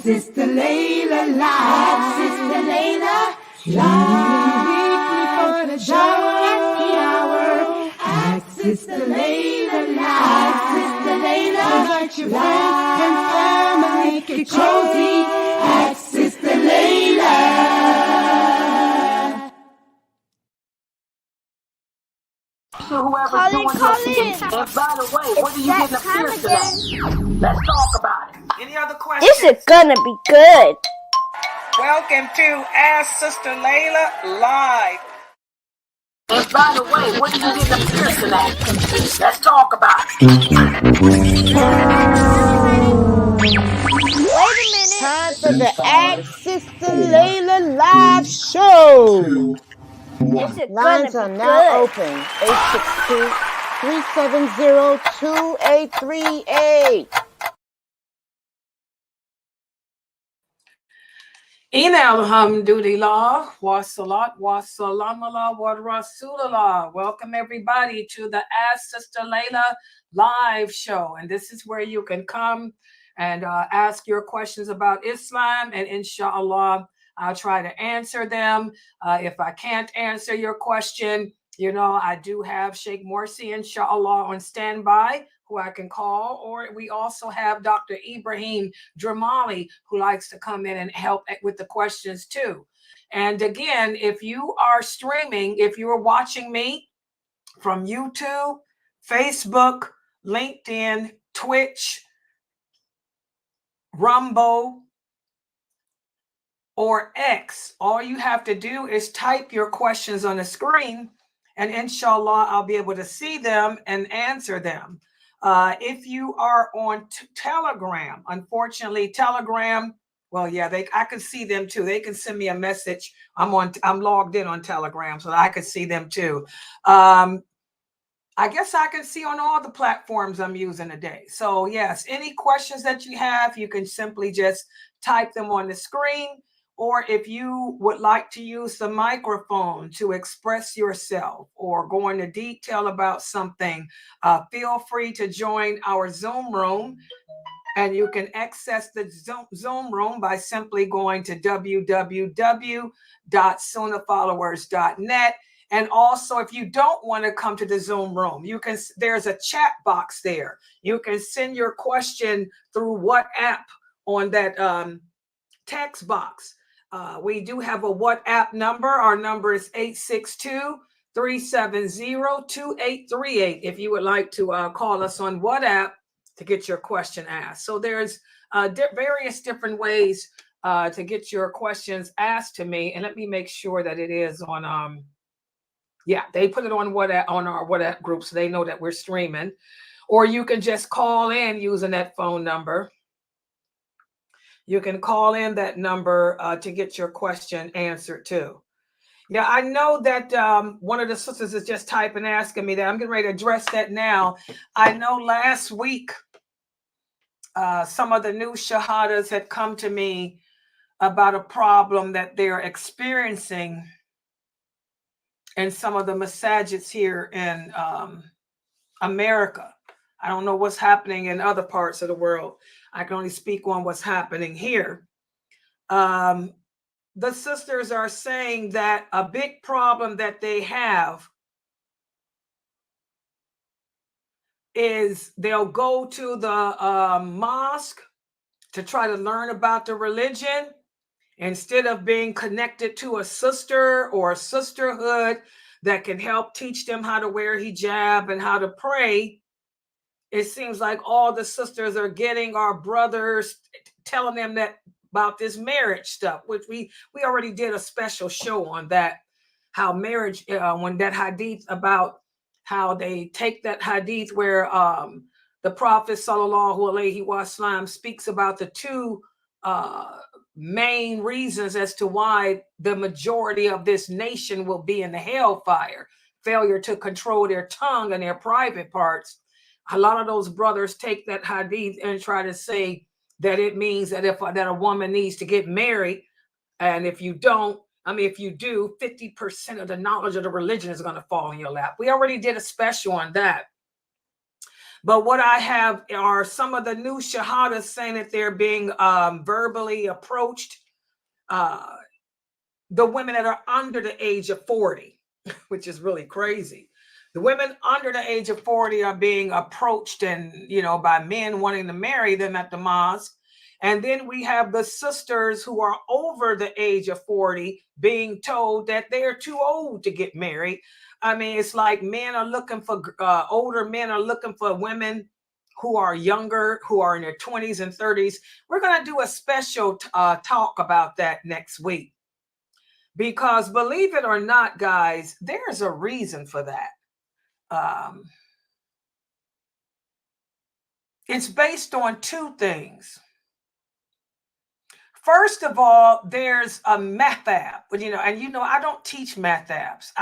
Sister Laila live. Sister Laila live. Weekly for the happy hour. Ask Sister Laila live. Sister Laila invite your friends and family. Get cozy. Ask Sister Laila. Whoever's doing this. And by the way, what are you getting a piercing at? Let's talk about it. Any other questions? This is gonna be good. Welcome to Ask Sister Laila Live. And by the way, what are you getting a piercing at? Let's talk about it. Wait a minute. Time for the Ask Sister Laila live show. Lines are now open. 862-370-2838. Ina alhamdulillah, wa salat, wa salam ala wa rasulallah. Welcome everybody to the Ask Sister Laila live show. And this is where you can come and ask your questions about Islam. And inshallah, I'll try to answer them. If I can't answer your question, you know, I do have Sheikh Morsi, inshallah, on standby, who I can call. Or we also have Dr. Ibrahim Dramali, who likes to come in and help with the questions too. And again, if you are streaming, if you are watching me from YouTube, Facebook, LinkedIn, Twitch, Rumble, or X, all you have to do is type your questions on the screen, and inshallah, I'll be able to see them and answer them. If you are on Telegram, unfortunately, Telegram, well, yeah, I can see them too. They can send me a message. I'm logged in on Telegram, so I can see them too. I guess I can see on all the platforms I'm using today. So yes, any questions that you have, you can simply just type them on the screen. Or if you would like to use the microphone to express yourself or go into detail about something, feel free to join our Zoom room. And you can access the Zoom room by simply going to www.Sunnahfollowers.net. And also, if you don't want to come to the Zoom room, there's a chat box there. You can send your question through WhatsApp on that text box. We do have a WhatsApp number. Our number is 862-370-2838. If you would like to call us on WhatsApp to get your question asked. So there's various different ways to get your questions asked to me. And let me make sure that it is on, yeah, they put it on WhatsApp, on our WhatsApp group, so they know that we're streaming. Or you can just call in using that phone number. You can call in that number to get your question answered too. Yeah, I know that one of the sisters is just typing, asking me that. I'm getting ready to address that now. I know last week, some of the new shahadas had come to me about a problem that they're experiencing in some of the masajids here in America. I don't know what's happening in other parts of the world. I can only speak on what's happening here. The sisters are saying that a big problem that they have is they'll go to the mosque to try to learn about the religion. Instead of being connected to a sister or a sisterhood that can help teach them how to wear hijab and how to pray, it seems like all the sisters are getting our brothers, telling them that about this marriage stuff, which we already did a special show on that, how marriage, when that hadith about how they take that hadith where the Prophet sallallahu alaihi wasallam speaks about the two main reasons as to why the majority of this nation will be in the hellfire: failure to control their tongue and their private parts. A lot of those brothers take that hadith and try to say that it means that that a woman needs to get married, and if you don't, if you do, 50% of the knowledge of the religion is going to fall in your lap. We already did a special on that. But what I have are some of the new shahadas saying that they're being verbally approached. The women that are under the age of 40, which is really crazy. The women under the age of 40 are being approached and, by men wanting to marry them at the mosque. And then we have the sisters who are over the age of 40 being told that they're too old to get married. I mean, it's like men are looking for, older men are looking for women who are younger, who are in their 20s and 30s. We're going to do a special talk about that next week. Because believe it or not, guys, there's a reason for that. It's based on two things. First of all, there's a madhab, and I don't teach madhabs.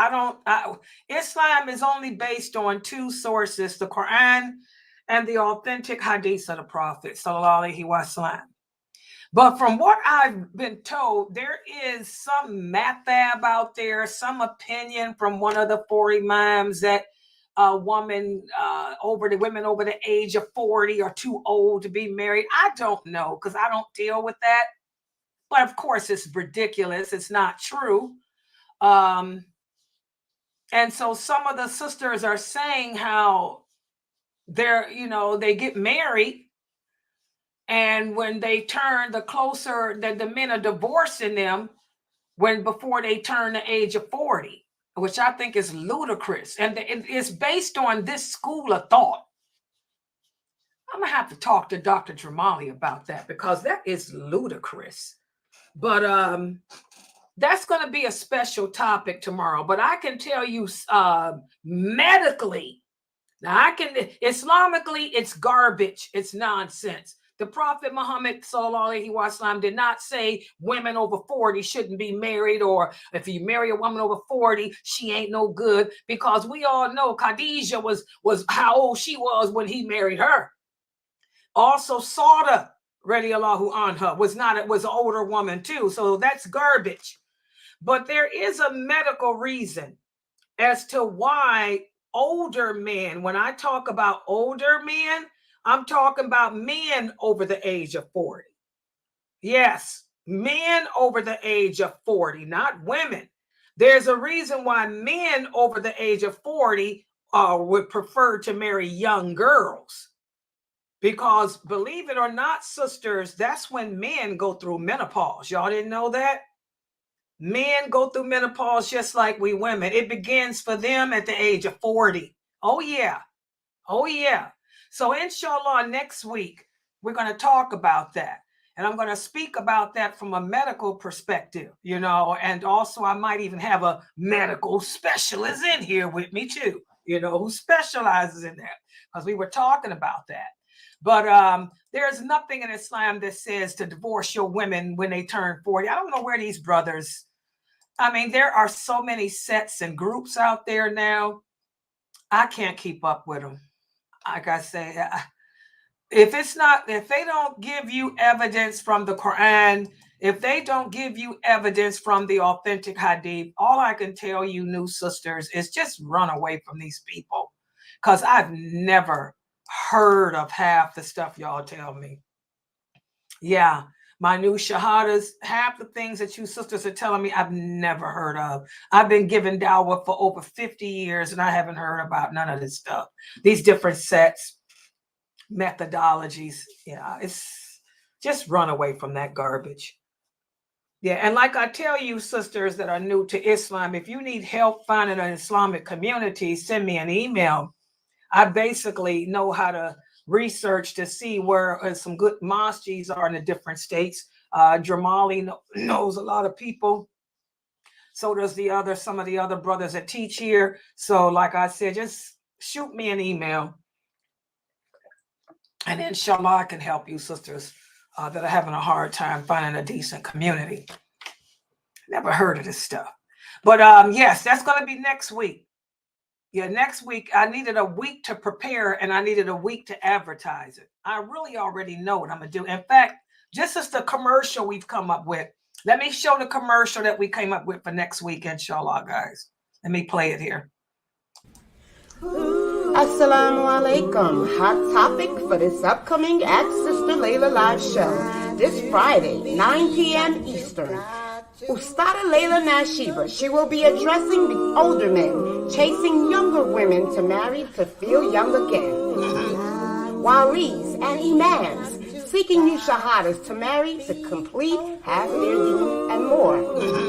Islam is only based on two sources, the Quran and the authentic hadith of the Prophet, sallallahu alaihi wasallam. But from what I've been told, there is some madhab out there, some opinion from one of the 4 imams that women over the age of 40 are too old to be married. I don't know, because I don't deal with that. But of course, it's ridiculous. It's not true. And so some of the sisters are saying how they get married. And when they turn, the closer that the men are divorcing them before they turn the age of 40, which I think is ludicrous. And it's based on this school of thought. I'm going to have to talk to Dr. Jamali about that, because that is ludicrous. But that's going to be a special topic tomorrow. But I can tell you medically, Islamically, it's garbage. It's nonsense. The Prophet Muhammad sallallahu alaihi wasallam did not say women over 40 shouldn't be married, or if you marry a woman over 40, she ain't no good, because we all know Khadijah was how old she was when he married her. Also, Sauda radiallahu anha was an older woman too. So that's garbage. But there is a medical reason as to why older men, when I talk about older men, I'm talking about men over the age of 40. Yes, men over the age of 40, not women. There's a reason why men over the age of 40 would prefer to marry young girls. Because believe it or not, sisters, that's when men go through menopause. Y'all didn't know that? Men go through menopause just like we women. It begins for them at the age of 40. Oh, yeah. Oh, yeah. So inshallah, next week, we're going to talk about that. And I'm going to speak about that from a medical perspective, and also I might even have a medical specialist in here with me too, who specializes in that, because we were talking about that. But there's nothing in Islam that says to divorce your women when they turn 40. I don't know where these brothers, there are so many sets and groups out there now. I can't keep up with them. Like I say, if they don't give you evidence from the Quran, if they don't give you evidence from the authentic hadith, all I can tell you, new sisters, is just run away from these people, because I've never heard of half the stuff y'all tell me. Yeah, my new shahadas, half the things that you sisters are telling me, I've never heard of. I've been giving dawah for over 50 years, and I haven't heard about none of this stuff. These different sets, methodologies. Yeah, it's just run away from that garbage. Yeah, and like I tell you, sisters that are new to Islam, if you need help finding an Islamic community, send me an email. I basically know how to research to see where some good mosques are in the different states. Jamali knows a lot of people. So does some of the other brothers that teach here. So like I said, just shoot me an email. And inshallah, I can help you sisters that are having a hard time finding a decent community. Never heard of this stuff. But yes, that's going to be next week. Yeah, next week, I needed a week to prepare, and I needed a week to advertise it. I really already know what I'm going to do. In fact, just as the commercial we've come up with, let me show the commercial that we came up with for next week, inshallah, guys. Let me play it here. Ooh. Assalamu alaikum. Hot topic for this upcoming Ask Sister Laila live show. This Friday, 9 p.m. Eastern. Ustada Laila Nashiba, she will be addressing the older men chasing younger women to marry to feel young again. Walis and imams seeking new shahadas to marry to complete half their deen and more.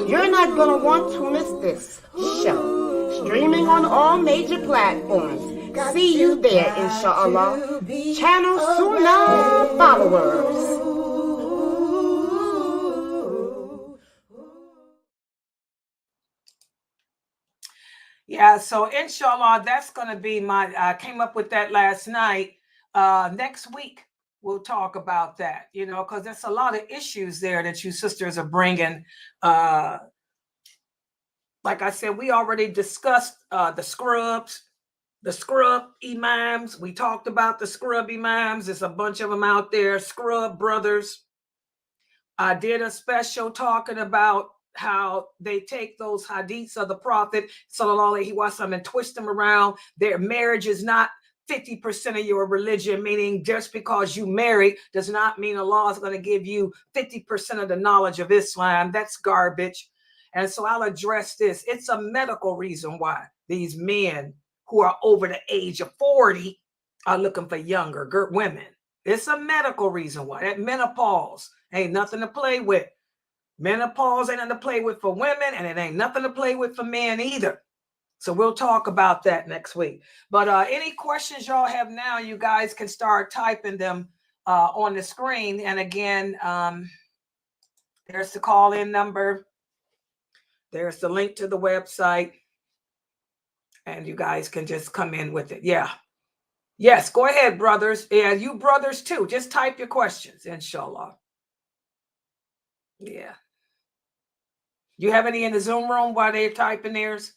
You're not going to want to miss this show. Streaming on all major platforms. See you there, inshallah. Channel Sunnahfollowers. Yeah, so inshallah, that's going to be I came up with that last night. Next week, we'll talk about that, because there's a lot of issues there that you sisters are bringing. Like I said, we already discussed the scrub imams. We talked about the scrub imams. There's a bunch of them out there, scrub brothers. I did a special talking about how they take those hadiths of the Prophet sallallahu alaihi wasallam and twist them around. Their marriage is not 50% of your religion, meaning just because you marry does not mean Allah is going to give you 50% of the knowledge of Islam. That's garbage. And so I'll address this. It's a medical reason why these men who are over the age of 40 are looking for younger women. It's a medical reason why. That menopause ain't nothing to play with. Menopause ain't nothing to play with for women, and it ain't nothing to play with for men either. So we'll talk about that next week. But any questions y'all have now, you guys can start typing them on the screen. And again, there's the call-in number. There's the link to the website. And you guys can just come in with it. Yeah. Yes, go ahead, brothers. Yeah, you brothers too. Just type your questions, inshallah. Yeah. You have any in the Zoom room while they're typing theirs?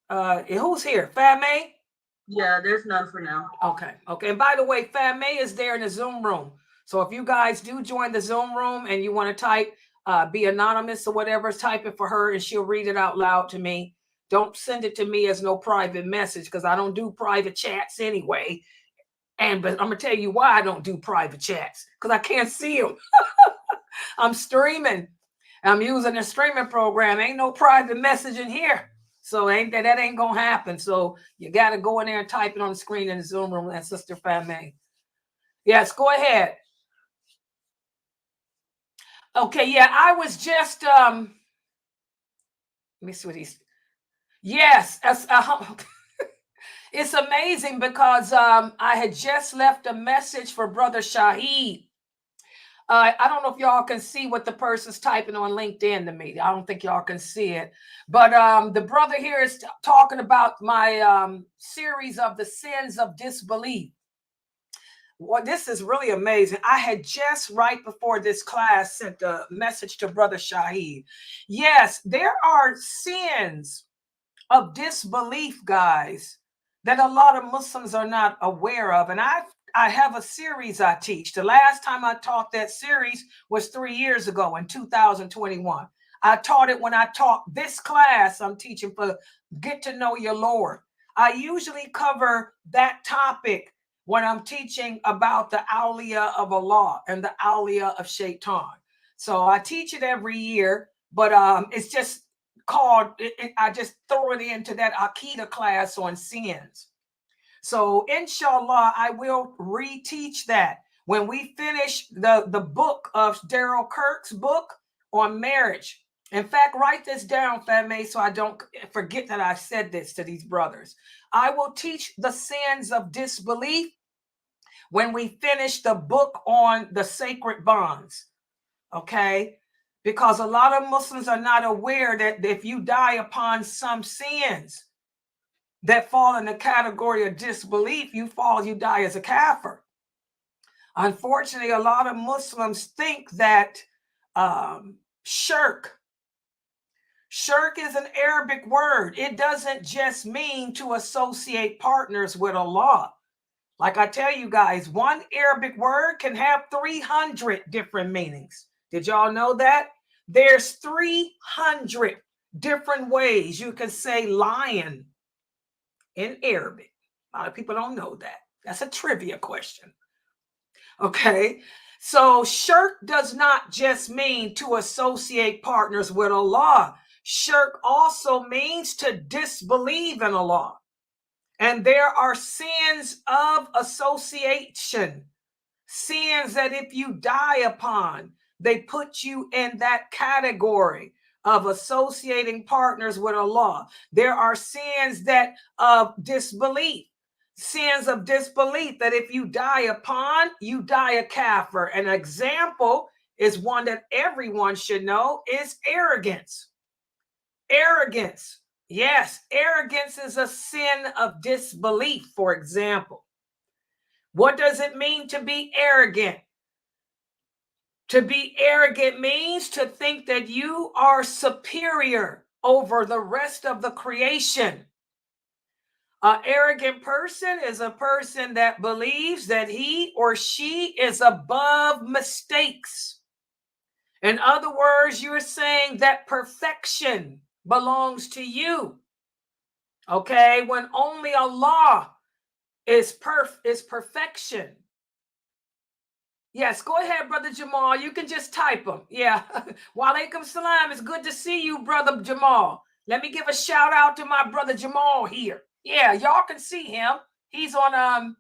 Who's here? Fame? Yeah, there's none for now. Okay. And by the way, Fame is there in the Zoom room. So if you guys do join the Zoom room and you want to type, be anonymous or whatever, type it for her and she'll read it out loud to me. Don't send it to me as no private message because I don't do private chats anyway. But I'm going to tell you why I don't do private chats, because I can't see them. I'm streaming. I'm using a streaming program. Ain't no private messaging here. So that ain't going to happen. So you got to go in there and type it on the screen in the Zoom room. And Sister Fame. Yes, go ahead. Okay, yeah, I was just, let me see what he's, yes, it's amazing because I had just left a message for Brother Shaheed. I don't know if y'all can see what the person's typing on LinkedIn to me. I don't think y'all can see it. But the brother here is talking about my series of the sins of disbelief. Well, this is really amazing. I had just right before this class sent a message to Brother Shaheed. Yes, there are sins of disbelief, guys, that a lot of Muslims are not aware of. And I have a series I teach. The last time I taught that series was 3 years ago in 2021. I taught it when I taught this class I'm teaching for Get to Know Your Lord. I usually cover that topic when I'm teaching about the awliya of Allah and the awliya of Shaitan. So I teach it every year, but it's just called, I just throw it into that Aqidah class on sins. So inshallah, I will reteach that when we finish the book of Daryl Kirk's book on marriage. In fact, write this down, Fame, so I don't forget that I said this to these brothers. I will teach the sins of disbelief when we finish the book on the sacred bonds, okay? Because a lot of Muslims are not aware that if you die upon some sins that fall in the category of disbelief, you die as a kafir. Unfortunately, a lot of Muslims think that shirk is an Arabic word. It doesn't just mean to associate partners with Allah. Like I tell you guys, one Arabic word can have 300 different meanings. Did y'all know that? There's 300 different ways you can say lion in Arabic. A lot of people don't know that. That's a trivia question. Okay. So shirk does not just mean to associate partners with Allah. Shirk also means to disbelieve in Allah. And there are sins of association, sins that if you die upon, they put you in that category of associating partners with Allah. There are sins that of disbelief, sins of disbelief that if you die upon, you die a kafir. An example is one that everyone should know is arrogance. Arrogance. Yes, arrogance is a sin of disbelief, for example. What does it mean to be arrogant? To be arrogant means to think that you are superior over the rest of the creation. An arrogant person is a person that believes that he or she is above mistakes. In other words, you're saying that perfection belongs to you. Okay, when only Allah is perfection. Yes, go ahead, Brother Jamal. You can just type them. Yeah. Walaikum salam. It's good to see you, Brother Jamal. Let me give a shout out to my brother Jamal here. Yeah, y'all can see him. He's on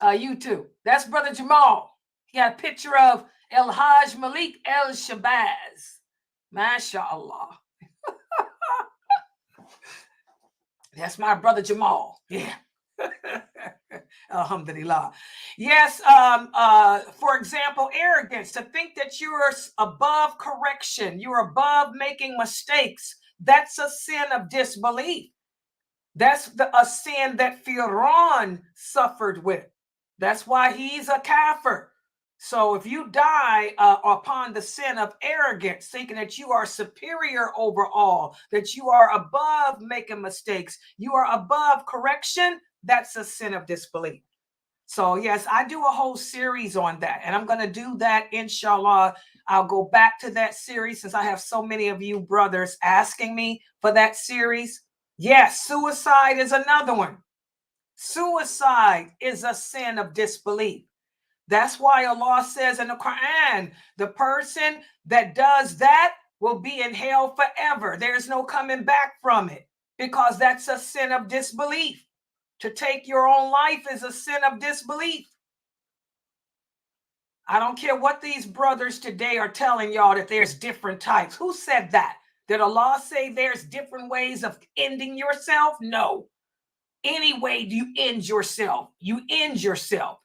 YouTube. That's Brother Jamal. He got a picture of El Hajj Malik El Shabazz. MashaAllah. That's my brother Jamal. Yeah. Alhamdulillah. Yes. For example, arrogance, to think that you're above correction, you're above making mistakes. That's a sin of disbelief. That's a sin that Fir'aun suffered with. That's why he's a kafir. So if you die upon the sin of arrogance, thinking that you are superior over all, that you are above making mistakes, you are above correction, that's a sin of disbelief. So yes, I do a whole series on that, and I'm going to do that, inshallah. I'll go back to that series since I have so many of you brothers asking me for that series. Yes, suicide is another one. Suicide is a sin of disbelief. That's why Allah says in the Quran, the person that does that will be in hell forever. There's no coming back from it, because that's a sin of disbelief. To take your own life is a sin of disbelief. I don't care what these brothers today are telling y'all that there's different types. Who said that? Did Allah say there's different ways of ending yourself? No. Any way you end yourself,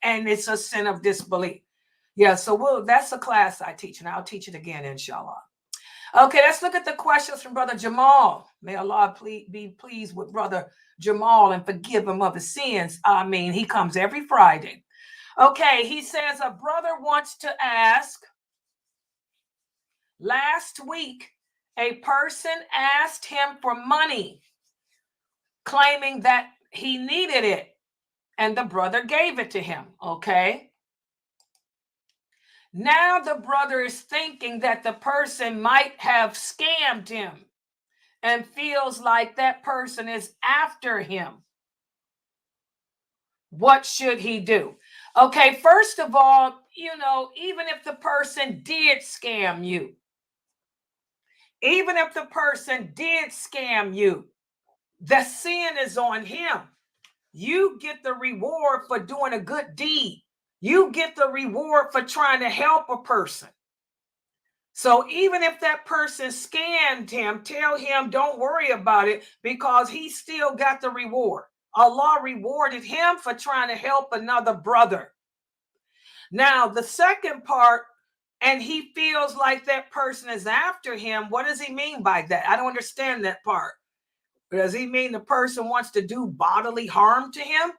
and it's a sin of disbelief. Yeah, so that's a class I teach, and I'll teach it again, inshallah. Okay, let's look at the questions from Brother Jamal. May Allah be pleased with Brother Jamal and forgive him of his sins. I mean, he comes every Friday. Okay, he says a brother wants to ask, last week, a person asked him for money, claiming that he needed it, and the brother gave it to him. Okay. Now the brother is thinking that the person might have scammed him and feels like that person is after him. What should he do? Okay, first of all, even if the person did scam you, the sin is on him. You get the reward for doing a good deed. You get the reward for trying to help a person. So even if that person scammed him, tell him don't worry about it, because he still got the reward. Allah rewarded him for trying to help another brother. Now, the second part, and he feels like that person is after him. What does he mean by that? I don't understand that part. Does he mean the person wants to do bodily harm to him?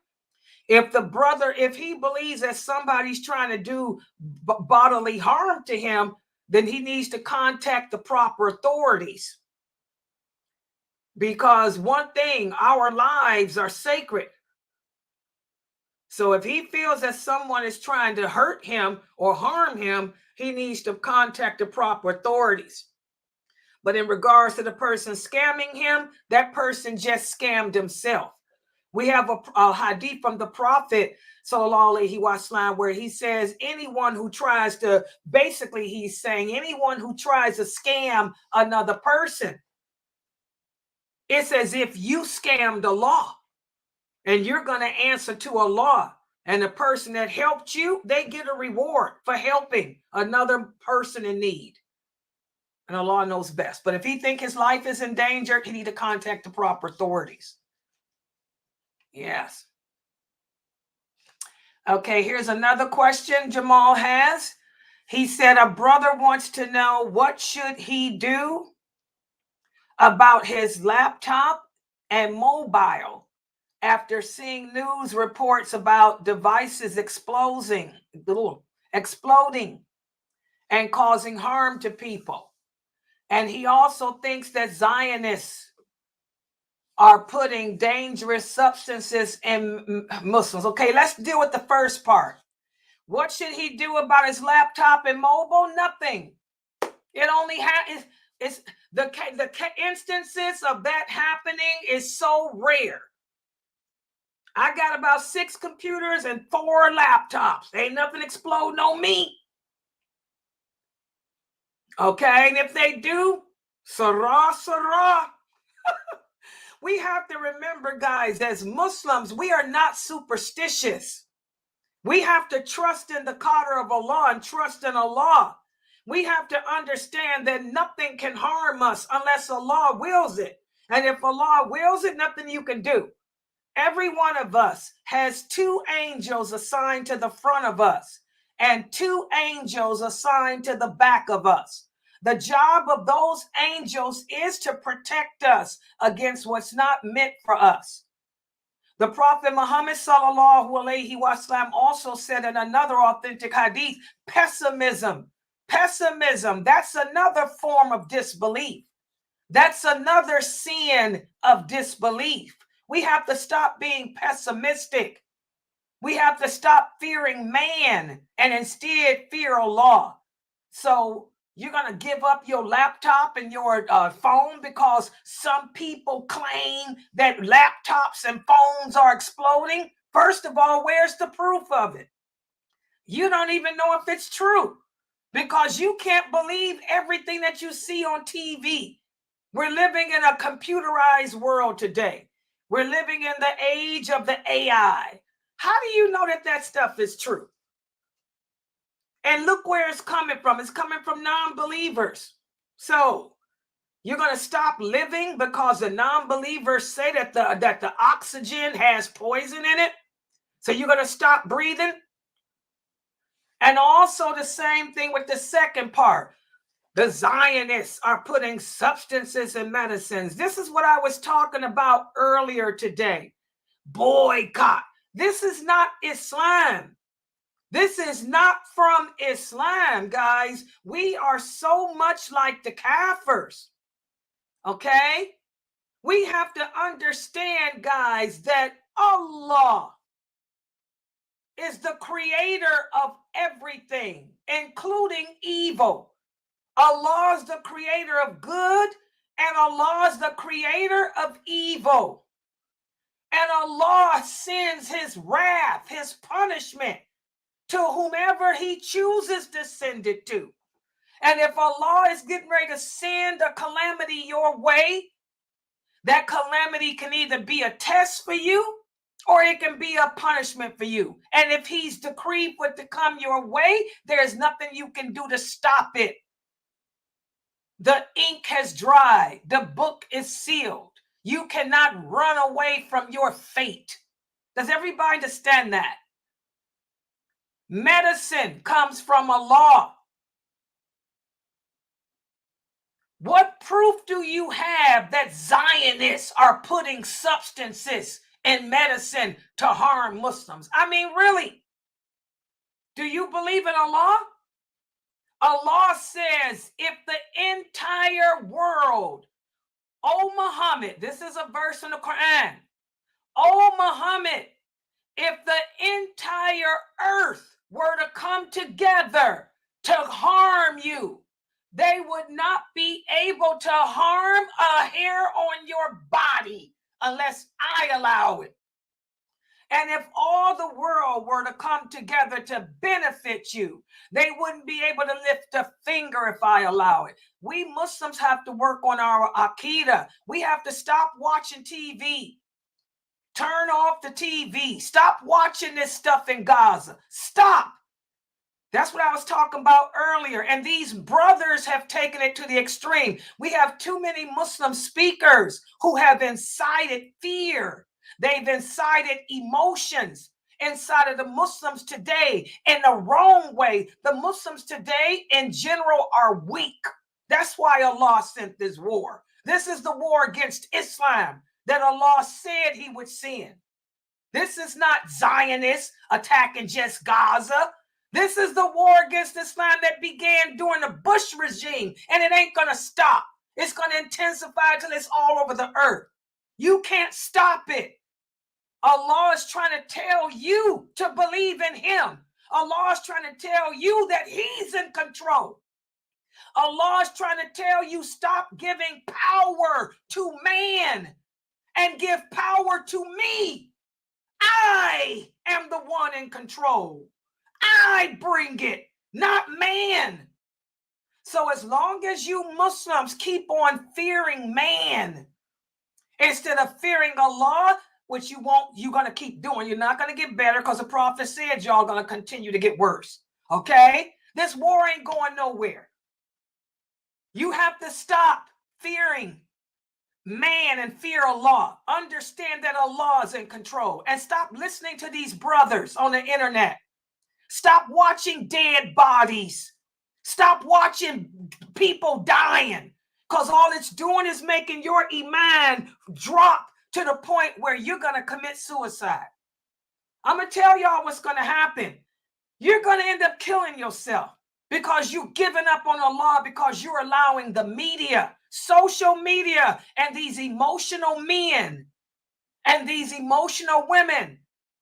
If he believes that somebody's trying to do bodily harm to him, then he needs to contact the proper authorities. Because one thing, our lives are sacred. So if he feels that someone is trying to hurt him or harm him, he needs to contact the proper authorities. But in regards to the person scamming him, that person just scammed himself. We have a hadith from the Prophet, sallallahu alaihi wasallam, where he says, anyone who tries to, basically he's saying, anyone who tries to scam another person, it's as if you scammed Allah, and you're going to answer to Allah. And the person that helped you, they get a reward for helping another person in need. And Allah knows best. But if he think his life is in danger, he need to contact the proper authorities. Yes. Okay, here's another question Jamal has. He said a brother wants to know, what should he do about his laptop and mobile after seeing news reports about devices exploding and causing harm to people. And he also thinks that Zionists are putting dangerous substances in Muslims. Okay, let's deal with the first part. What should he do about his laptop and mobile? Nothing. It only it's the instances of that happening is so rare. I got about 6 computers and 4 laptops. Ain't nothing exploding on me. Okay, and if they do, sarah. We have to remember, guys, as Muslims, we are not superstitious. We have to trust in the qadr of Allah and trust in Allah. We have to understand that nothing can harm us unless Allah wills it. And if Allah wills it, nothing you can do. Every one of us has 2 angels assigned to the front of us and 2 angels assigned to the back of us. The job of those angels is to protect us against what's not meant for us. The Prophet Muhammad sallallahu alaihi wasallam also said in another authentic hadith, pessimism, that's another form of disbelief. That's another sin of disbelief. We have to stop being pessimistic. We have to stop fearing man and instead fear Allah. So you're going to give up your laptop and your phone because some people claim that laptops and phones are exploding? First of all, where's the proof of it? You don't even know if it's true because you can't believe everything that you see on TV. We're living in a computerized world today. We're living in the age of the AI. How do you know that that stuff is true? And look where it's coming from. It's coming from non-believers. So you're going to stop living because the non-believers say that the oxygen has poison in it. So you're going to stop breathing. And also the same thing with the second part. The Zionists are putting substances in medicines. This is what I was talking about earlier today. Boycott. This is not Islam. This is not from Islam, guys. We are so much like the Kafirs. Okay? We have to understand, guys, that Allah is the creator of everything, including evil. Allah is the creator of good, and Allah is the creator of evil. And Allah sends his wrath, his punishment, to whomever he chooses to send it to. And if Allah is getting ready to send a calamity your way, that calamity can either be a test for you or it can be a punishment for you. And if he's decreed for it to come your way, there's nothing you can do to stop it. The ink has dried. The book is sealed. You cannot run away from your fate. Does everybody understand that? Medicine comes from Allah. What proof do you have that Zionists are putting substances in medicine to harm Muslims? I mean, really? Do you believe in Allah? Allah says, if the entire world, O Muhammad, this is a verse in the Quran, O Muhammad, if the entire earth were to come together to harm you, they would not be able to harm a hair on your body unless I allow it. And if all the world were to come together to benefit you, they wouldn't be able to lift a finger if I allow it. We Muslims have to work on our Aqidah. We have to stop watching TV. Turn off the TV. Stop watching this stuff in Gaza. Stop. That's what I was talking about earlier. And these brothers have taken it to the extreme. We have too many Muslim speakers who have incited fear. They've incited emotions inside of the Muslims today in the wrong way. The Muslims today in general are weak. That's why Allah sent this war. This is the war against Islam that Allah said he would send. This is not Zionists attacking just Gaza. This is the war against Islam that began during the Bush regime, and it ain't going to stop. It's going to intensify till it's all over the earth. You can't stop it. Allah is trying to tell you to believe in him. Allah is trying to tell you that he's in control. Allah is trying to tell you stop giving power to man and give power to me. I am the one in control. I bring it, not man. So as long as you Muslims keep on fearing man instead of fearing Allah, which you won't, you're going to keep doing. You're not going to get better because the prophet said y'all going to continue to get worse. Okay? This war ain't going nowhere. You have to stop fearing man and fear Allah. Understand that Allah is in control. And stop listening to these brothers on the internet. Stop watching dead bodies. Stop watching people dying. Because all it's doing is making your iman drop to the point where you're going to commit suicide. I'm going to tell y'all what's going to happen. You're going to end up killing yourself because you've given up on Allah, because you're allowing the media, social media, and these emotional men and these emotional women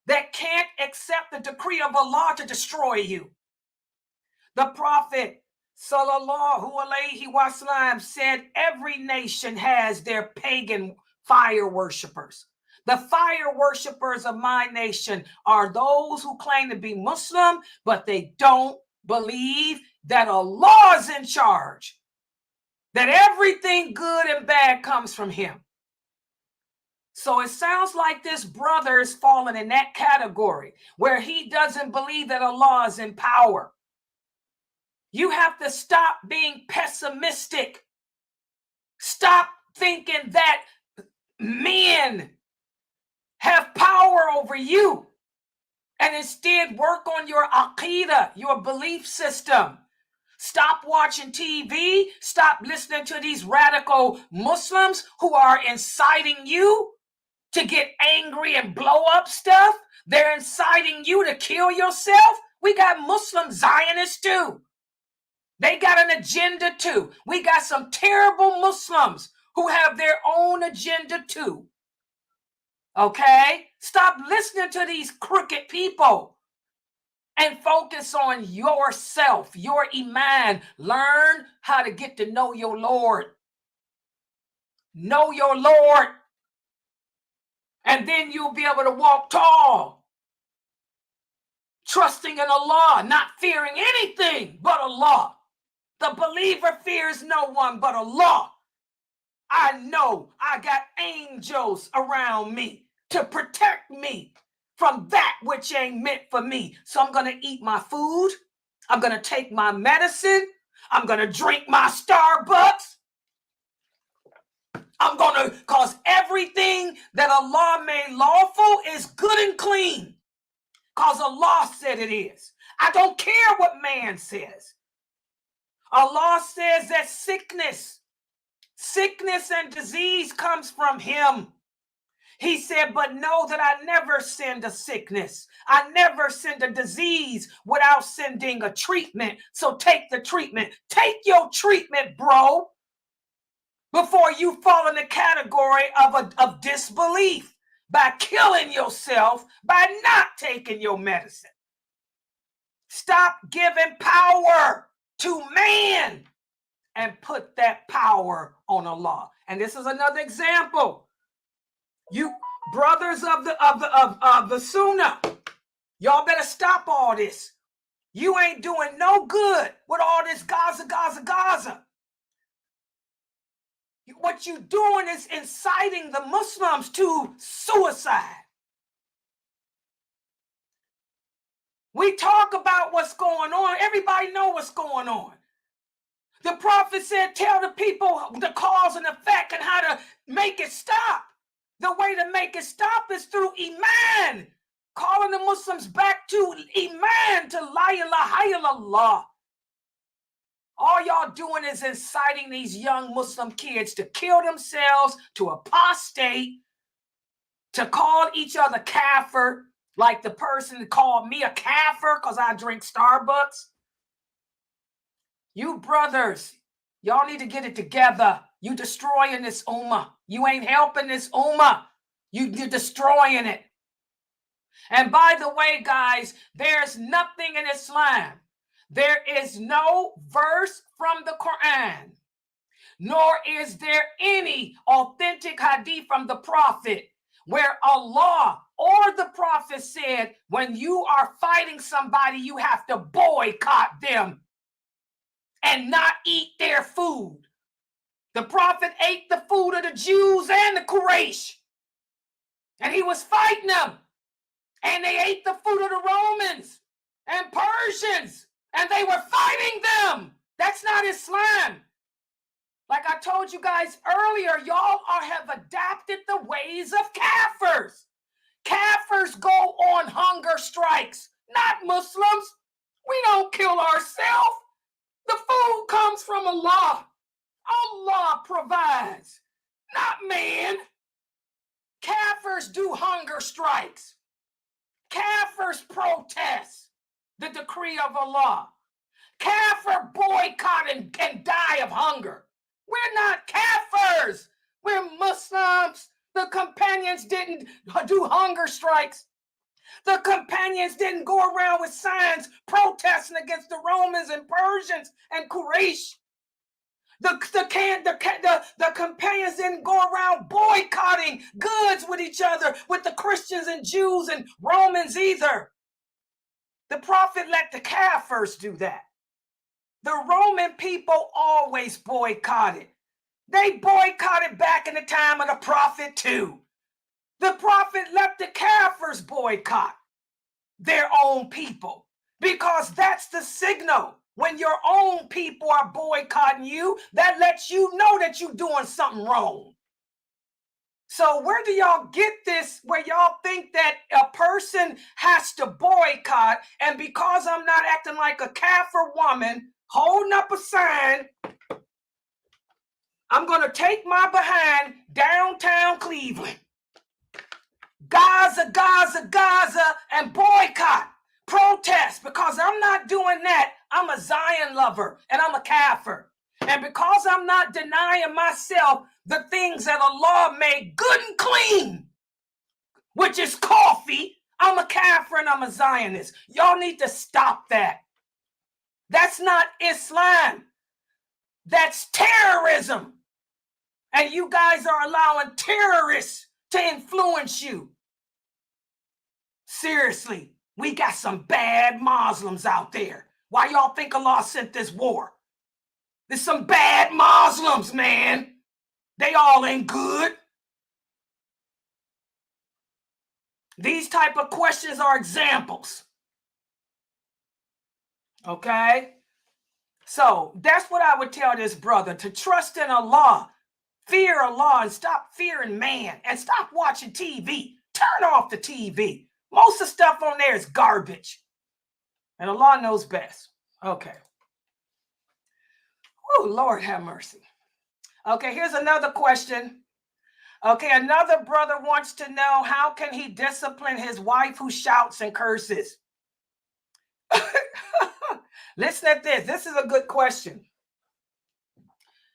that can't accept the decree of Allah to destroy you. The Prophet sallallahu alaihi wasallam said every nation has their pagan fire worshipers. The fire worshipers of my nation are those who claim to be Muslim, but they don't believe that Allah is in charge, that everything good and bad comes from him. So it sounds like this brother is falling in that category where he doesn't believe that Allah is in power. You have to stop being pessimistic. Stop thinking that men have power over you, and instead work on your aqidah, your belief system. Stop watching TV. Stop listening to these radical Muslims who are inciting you to get angry and blow up stuff. They're inciting you to kill yourself. We got Muslim Zionists too. They got an agenda too. We got some terrible Muslims who have their own agenda too. Okay? Stop listening to these crooked people and focus on yourself, your iman. Learn how to get to know your Lord. Know your Lord. And then you'll be able to walk tall, trusting in Allah, not fearing anything but Allah. The believer fears no one but Allah. I know I got angels around me to protect me from that which ain't meant for me. So I'm going to eat my food. I'm going to take my medicine. I'm going to drink my Starbucks. I'm going to, cause everything that Allah made lawful is good and clean. Cause Allah said it is. I don't care what man says. Allah says that sickness and disease comes from him. He said, but know that I never send a sickness. I never send a disease without sending a treatment. So take the treatment. Take your treatment, bro, before you fall in the category of disbelief by killing yourself by not taking your medicine. Stop giving power to man and put that power on Allah. And this is another example. Brothers of the Sunnah, y'all better stop all this. You ain't doing no good with all this Gaza. What you doing is inciting the Muslims to suicide. We talk about what's going on. Everybody know what's going on. The prophet said, tell the people the cause and effect and how to make it stop. The way to make it stop is through Iman. Calling the Muslims back to Iman, to La ilaha illallah. All y'all doing is inciting these young Muslim kids to kill themselves, to apostate, to call each other kafir, like the person called me a kafir because I drink Starbucks. You brothers, y'all need to get it together. You destroying this ummah. You ain't helping this ummah. You're destroying it. And by the way, guys, there's nothing in Islam. There is no verse from the Quran, nor is there any authentic hadith from the Prophet where Allah or the Prophet said, when you are fighting somebody, you have to boycott them and not eat their food. The Prophet ate the food of the Jews and the Quraysh, and he was fighting them. And they ate the food of the Romans and Persians, and they were fighting them. That's not Islam. Like I told you guys earlier, y'all have adapted the ways of kafirs. Kafirs go on hunger strikes, not Muslims. We don't kill ourselves. The food comes from Allah. Allah provides, not man. Kafirs do hunger strikes. Kafirs protest the decree of Allah. Kafir boycott and die of hunger. We're not kafirs. We're Muslims. The companions didn't do hunger strikes. The companions didn't go around with signs protesting against the Romans and Persians and Quraysh. The companions didn't go around boycotting goods with each other, with the Christians and Jews and Romans either. The Prophet let the Kafirs do that. The Roman people always boycotted. They boycotted back in the time of the Prophet too. The Prophet let the Kafirs boycott their own people because that's the signal. When your own people are boycotting you, that lets you know that you're doing something wrong. So where do y'all get this where y'all think that a person has to boycott, and because I'm not acting like a kafir woman holding up a sign, I'm going to take my behind downtown Cleveland, Gaza, and boycott, protest, because I'm not doing that. I'm a Zion lover and I'm a kafir. And because I'm not denying myself the things that Allah made good and clean, which is coffee, I'm a kafir and I'm a Zionist. Y'all need to stop that. That's not Islam. That's terrorism. And you guys are allowing terrorists to influence you. Seriously, we got some bad Muslims out there. Why y'all think Allah sent this war? There's some bad Muslims, man. They all ain't good. These type of questions are examples. Okay? So that's what I would tell this brother, to trust in Allah, fear Allah, and stop fearing man, and stop watching TV. Turn off the TV. Most of the stuff on there is garbage. And Allah knows best. Okay. Oh, Lord have mercy. Okay, here's another question. Okay, another brother wants to know, how can he discipline his wife who shouts and curses? Listen at this. This is a good question.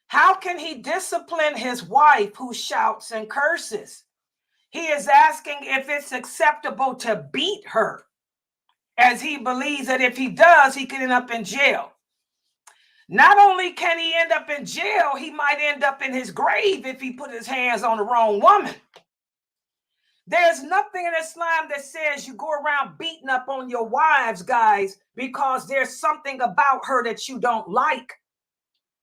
How can he discipline his wife who shouts and curses? He is asking if it's acceptable to beat her, as he believes that if he does, he could end up in jail. Not only can he end up in jail, he might end up in his grave if he put his hands on the wrong woman. There's nothing in Islam that says you go around beating up on your wives, guys, because there's something about her that you don't like.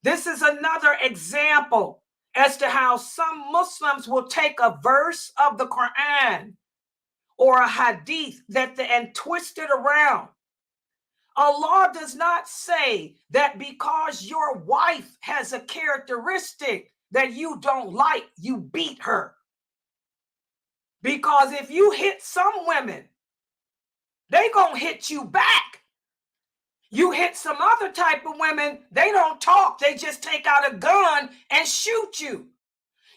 This is another example as to how some Muslims will take a verse of the Quran or a hadith and twist it around. Allah does not say that because your wife has a characteristic that you don't like, you beat her. Because if you hit some women, they gonna hit you back. You hit some other type of women, they don't talk. They just take out a gun and shoot you.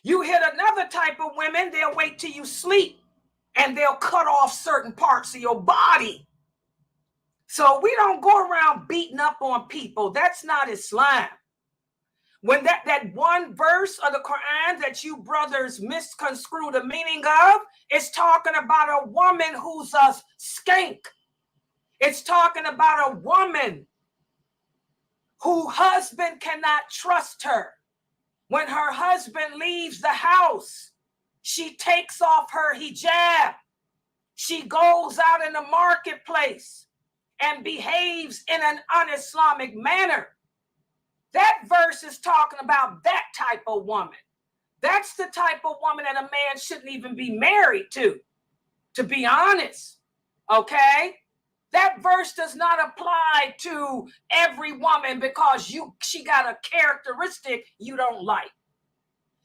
You hit another type of women, they'll wait till you sleep and they'll cut off certain parts of your body. So we don't go around beating up on people. That's not Islam. When that one verse of the Quran that you brothers misconstrue the meaning of, it's talking about a woman who's a skank. It's talking about a woman whose husband cannot trust her. When her husband leaves the house, she takes off her hijab. She goes out in the marketplace and behaves in an un-Islamic manner. That verse is talking about that type of woman. That's the type of woman that a man shouldn't even be married to be honest. Okay? That verse does not apply to every woman because she got a characteristic you don't like.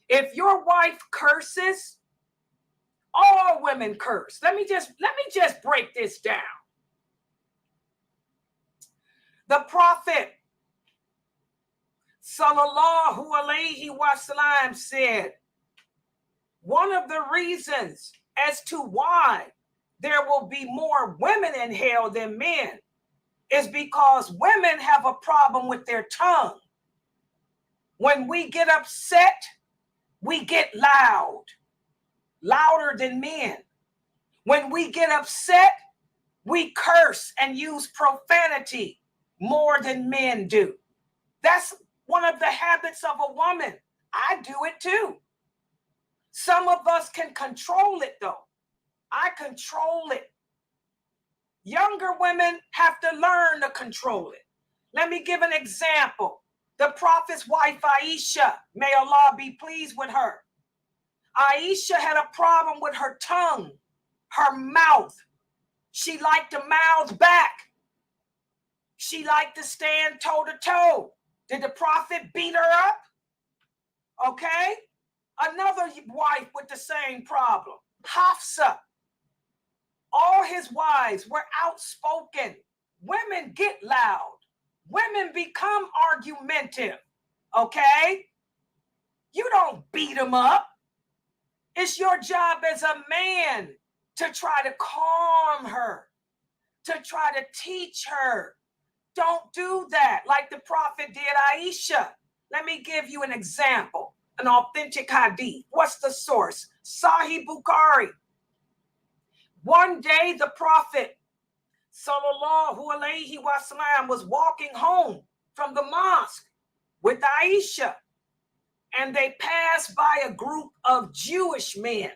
If your wife curses, all women curse. Let me just break this down. The Prophet Sallallahu Alaihi Wasallam said, one of the reasons as to why there will be more women in hell than men is because women have a problem with their tongue. When we get upset, we get loud, louder than men. When we get upset, we curse and use profanity more than men do. That's one of the habits of a woman. I do it too. Some of us can control it though. I control it. Younger women have to learn to control it. Let me give an example. The Prophet's wife, Aisha, may Allah be pleased with her. Aisha had a problem with her tongue, her mouth. She liked to mouth back. She liked to stand toe to toe. Did the Prophet beat her up? Okay. Another wife with the same problem, Hafsa. All his wives were outspoken. Women get loud. Women become argumentative. Okay? You don't beat them up. It's your job as a man to try to calm her, to try to teach her. Don't do that like the Prophet did Aisha. Let me give you an example, an authentic hadith. What's the source? Sahih Bukhari. One day the Prophet Sallallahu Alaihi Wasallam was walking home from the mosque with Aisha, and they passed by a group of Jewish men.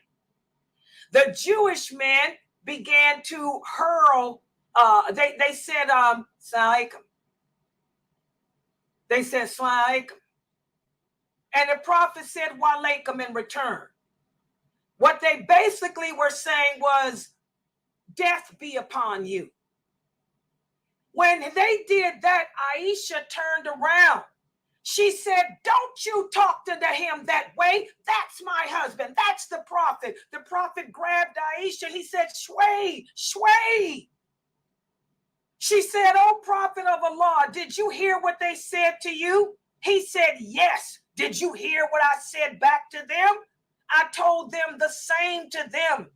The Jewish men began to hurl, they said, Assalamu alaikum. They said, Assalamu alaikum. And the Prophet said, Wa alaikum in return. What they basically were saying was, death be upon you. When they did that, Aisha turned around. She said, don't you talk to him that way. That's my husband. That's the Prophet. The Prophet grabbed Aisha. He said, Shway, Shway. She said, oh, Prophet of Allah, did you hear what they said to you? He said, yes. Did you hear what I said back to them? I told them the same to them.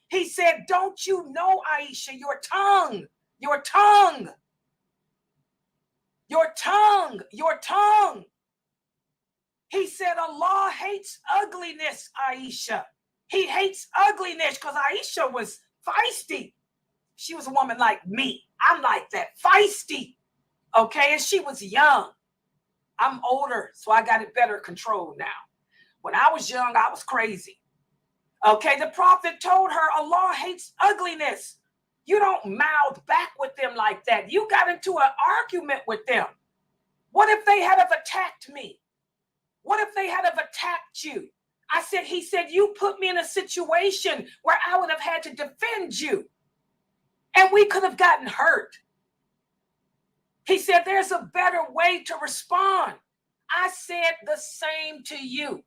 He said, don't you know, Aisha, your tongue, your tongue, your tongue, your tongue. He said, Allah hates ugliness, Aisha. He hates ugliness because Aisha was feisty. She was a woman like me. I'm like that, feisty. Okay, and she was young. I'm older, so I got it better controlled now. When I was young, I was crazy. Okay, the prophet told her Allah hates ugliness. You don't mouth back with them like that. You got into an argument with them. What if they had have attacked me? What if they had have attacked you? He said, you put me in a situation where I would have had to defend you. And we could have gotten hurt. He said, there's a better way to respond. I said the same to you.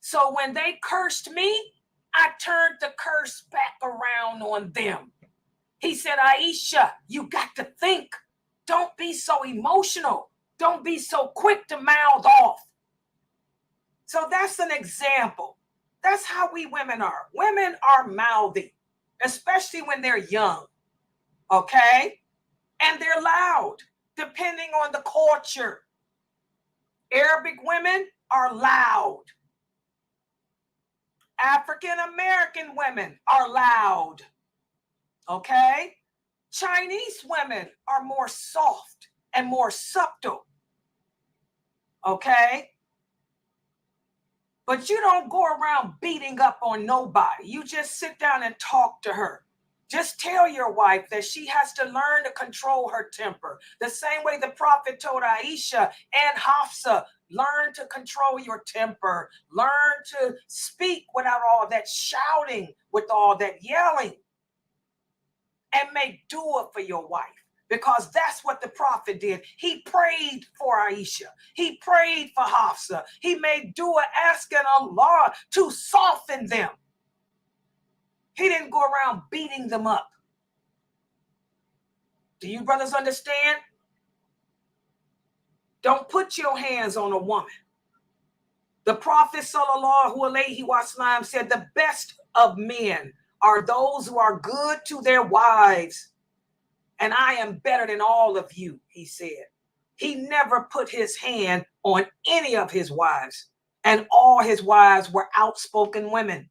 So when they cursed me, I turned the curse back around on them. He said, Aisha, you got to think. Don't be so emotional. Don't be so quick to mouth off. So that's an example. That's how we women are. Women are mouthy, especially when they're young. Okay? And they're loud, depending on the culture. Arabic women are loud. African American women are loud. Okay? Chinese women are more soft and more subtle. Okay? But you don't go around beating up on nobody. You just sit down and talk to her. Just tell your wife that she has to learn to control her temper. The same way the prophet told Aisha and Hafsa, learn to control your temper. Learn to speak without all that shouting, with all that yelling. And make dua for your wife. Because that's what the prophet did. He prayed for Aisha. He prayed for Hafsa. He made dua asking Allah to soften them. He didn't go around beating them up. Do you brothers understand? Don't put your hands on a woman. The Prophet sallallahu alaihi wasallam said the best of men are those who are good to their wives. And I am better than all of you, he said. He never put his hand on any of his wives. And all his wives were outspoken women,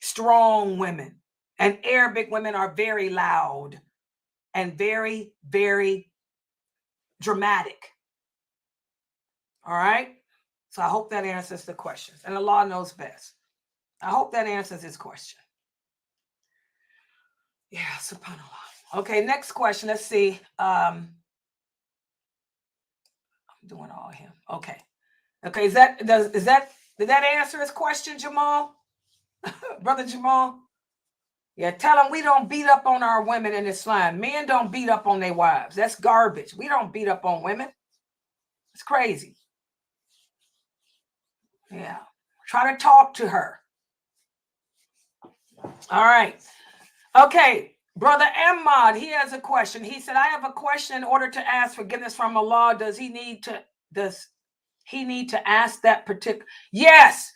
strong women. And Arabic women are very loud and very, very dramatic. All right? So I hope that answers the questions. And Allah knows best. I hope that answers his question. Yeah, subhanAllah. Okay, next question. Let's see. I'm doing all him. Okay. Okay, did that answer his question, Jamal? Brother Jamal? Yeah, tell him we don't beat up on our women in Islam. Men don't beat up on their wives. That's garbage. We don't beat up on women. It's crazy. Yeah. Try to talk to her. All right. Okay. Brother Ahmad, he has a question. He said, I have a question. In order to ask forgiveness from Allah, does he need to ask that particular? Yes.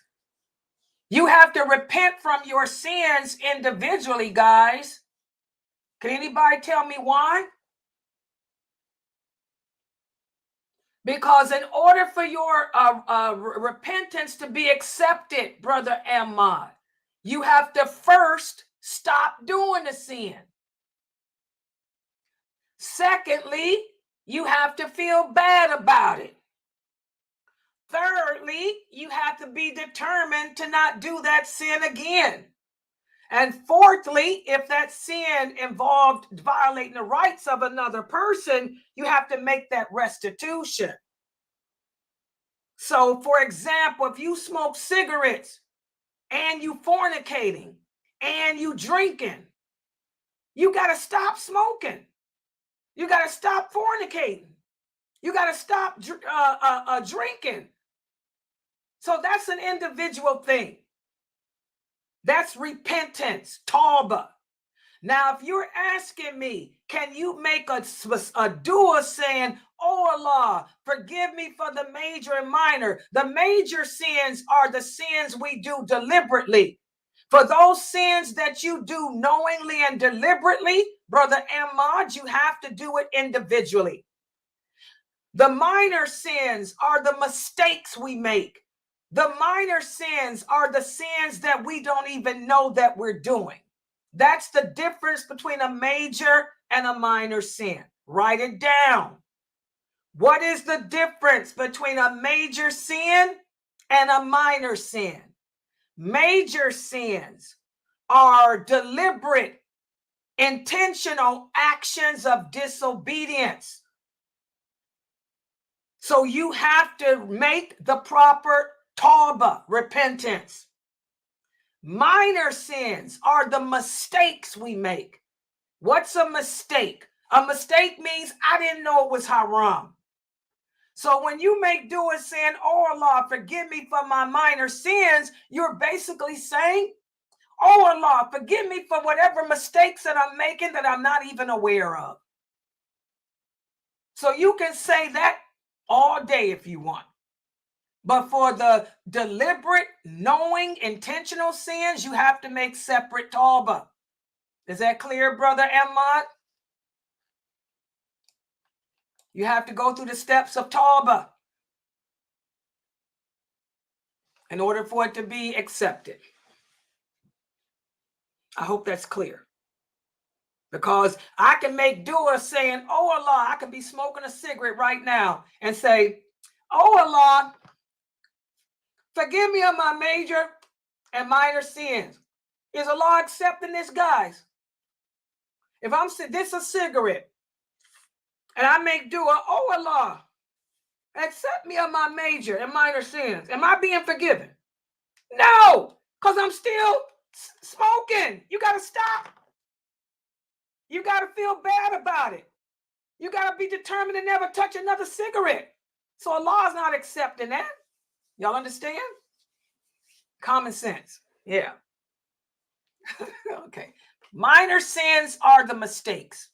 You have to repent from your sins individually, guys. Can anybody tell me why? Because in order for your repentance to be accepted, Brother Ahmad, you have to first stop doing the sin. Secondly, you have to feel bad about it. Thirdly, you have to be determined to not do that sin again. And fourthly, if that sin involved violating the rights of another person, you have to make that restitution. So, for example, if you smoke cigarettes and you fornicating and you drinking, you got to stop smoking. You got to stop fornicating. You got to stop drinking. So that's an individual thing. That's repentance, tawbah. Now, if you're asking me, can you make a dua saying, oh Allah, forgive me for the major and minor. The major sins are the sins we do deliberately. For those sins that you do knowingly and deliberately, Brother Ahmad, you have to do it individually. The minor sins are the mistakes we make. The minor sins are the sins that we don't even know that we're doing. That's the difference between a major and a minor sin. Write it down. What is the difference between a major sin and a minor sin? Major sins are deliberate, intentional actions of disobedience. So you have to make the proper tawbah, repentance. Minor sins are the mistakes we make. What's a mistake? A mistake means I didn't know it was haram. So when you make dua saying, oh Allah, forgive me for my minor sins, you're basically saying, oh Allah, forgive me for whatever mistakes that I'm making that I'm not even aware of. So you can say that all day if you want. But for the deliberate, knowing, intentional sins, you have to make separate tawbah. Is that clear, Brother Ahmad? You have to go through the steps of tawbah in order for it to be accepted. I hope that's clear. Because I can make dua saying, oh Allah, I can be smoking a cigarette right now and say, oh Allah, forgive me of my major and minor sins. Is Allah accepting this, guys? If I'm this a cigarette and I make dua, oh Allah, accept me of my major and minor sins. Am I being forgiven? No, because I'm still smoking. You got to stop. You got to feel bad about it. You got to be determined to never touch another cigarette. So Allah is not accepting that. Y'all understand? Common sense. Yeah. Okay. Minor sins are the mistakes.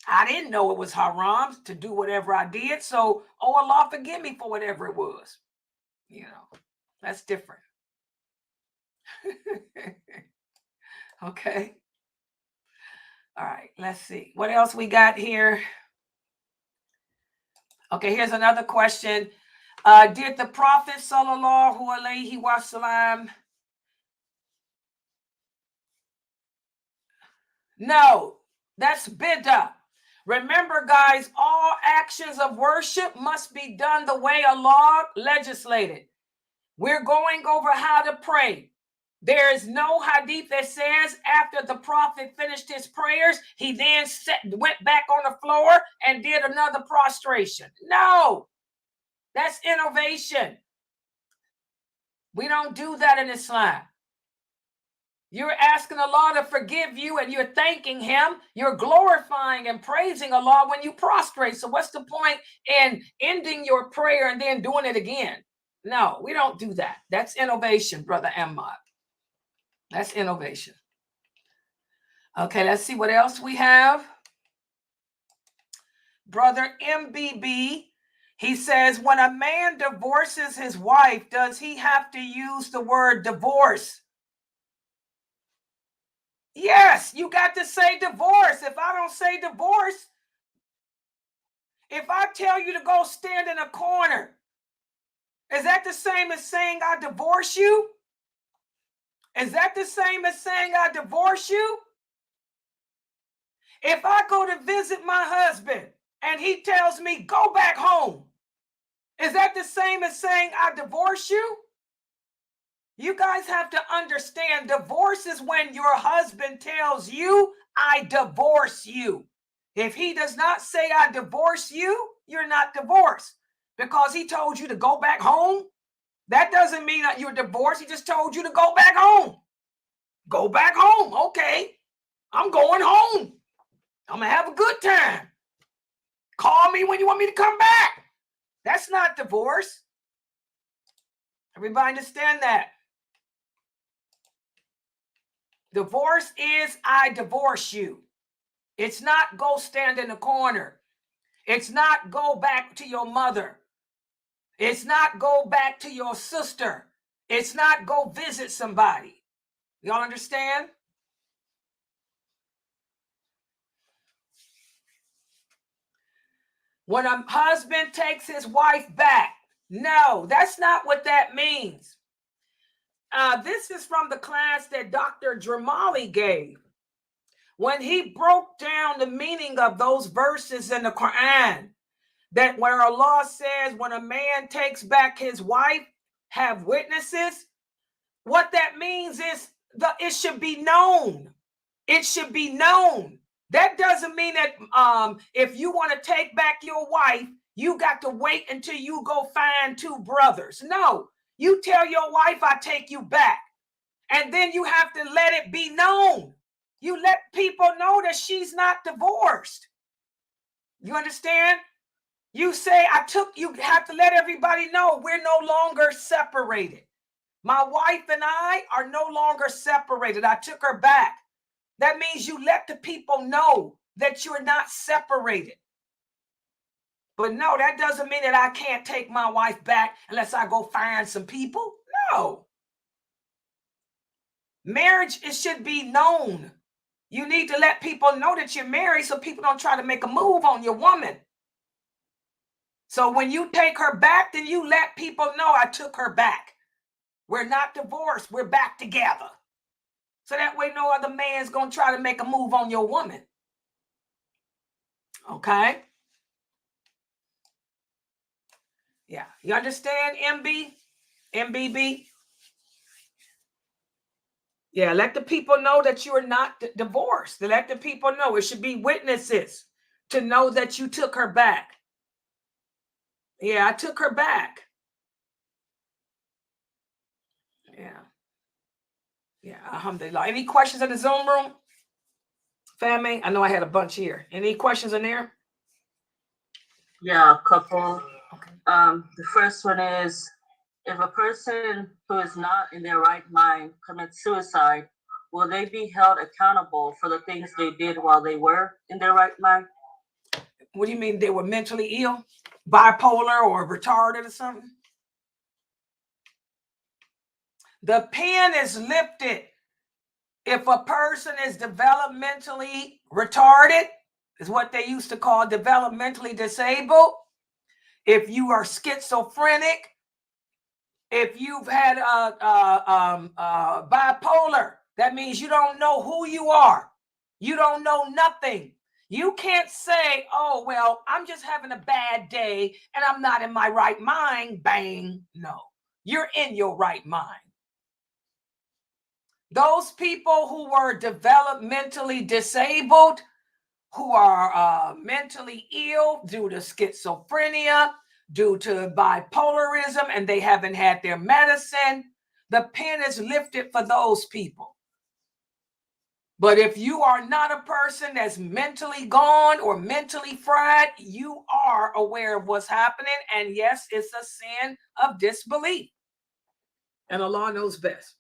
I didn't know it was haram to do whatever I did. So, oh Allah, forgive me for whatever it was. You know, that's different. Okay. All right, let's see. What else we got here? Okay, here's another question. Did the Prophet sallallahu alaihi wasallam? No, that's bid'ah. Remember, guys, all actions of worship must be done the way Allah legislated. We're going over how to pray. There is no hadith that says after the Prophet finished his prayers, he then went back on the floor and did another prostration. No, that's innovation. We don't do that in Islam. You're asking Allah to forgive you and you're thanking him. You're glorifying and praising Allah when you prostrate. So what's the point in ending your prayer and then doing it again? No, we don't do that. That's innovation, Brother Ahmad. That's innovation. Okay, let's see what else we have. Brother MBB, he says, when a man divorces his wife, does he have to use the word divorce? Yes, you got to say divorce. If I don't say divorce, if I tell you to go stand in a corner, is that the same as saying I divorce you? Is that the same as saying I divorce you? If I go to visit my husband and he tells me go back home, is that the same as saying I divorce you? You guys have to understand, divorce is when your husband tells you I divorce you. If he does not say I divorce you, you're not divorced because he told you to go back home. That doesn't mean that you're divorced. He just told you to go back home. Go back home. Okay. I'm going home. I'm going to have a good time. Call me when you want me to come back. That's not divorce. Everybody understand that? Divorce is I divorce you. It's not go stand in the corner. It's not go back to your mother. It's not go back to your sister. It's not go visit somebody. Y'all understand? When a husband takes his wife back, no, that's not what that means. This is from the class that Dr. Dramali gave. When he broke down the meaning of those verses in the Quran, that where Allah says when a man takes back his wife, have witnesses, What that means is it should be known. It should be known. That doesn't mean that if you want to take back your wife, you got to wait until you go find two brothers. No, you tell your wife, I take you back. And then you have to let it be known. You let people know that she's not divorced. You understand? You say, you have to let everybody know we're no longer separated. My wife and I are no longer separated. I took her back. That means you let the people know that you're not separated. But no, that doesn't mean that I can't take my wife back unless I go find some people. No. Marriage, it should be known. You need to let people know that you're married so people don't try to make a move on your woman. So when you take her back, then you let people know I took her back. We're not divorced. We're back together. So that way no other man's going to try to make a move on your woman. Okay? Yeah. You understand, MB? MBB? Yeah, let the people know that you are not divorced. Let the people know. It should be witnesses to know that you took her back. Yeah, I took her back. Yeah. Yeah, alhamdulillah. Any questions in the Zoom room? Family? I know I had a bunch here. Any questions in there? Yeah, a couple. Okay. The first one is, if a person who is not in their right mind commits suicide, will they be held accountable for the things they did while they were in their right mind? What do you mean they were mentally ill? Bipolar or retarded or something? The pen is lifted. If a person is developmentally retarded, is what they used to call developmentally disabled. If you are schizophrenic, if you've had bipolar, that means you don't know who you are. You don't know nothing. You can't say, oh, well, I'm just having a bad day and I'm not in my right mind. Bang. No, you're in your right mind. Those people who were developmentally disabled, who are mentally ill due to schizophrenia, due to bipolarism, and they haven't had their medicine, the pen is lifted for those people. But if you are not a person that's mentally gone or mentally fried, you are aware of what's happening. And yes, it's a sin of disbelief. And Allah knows best.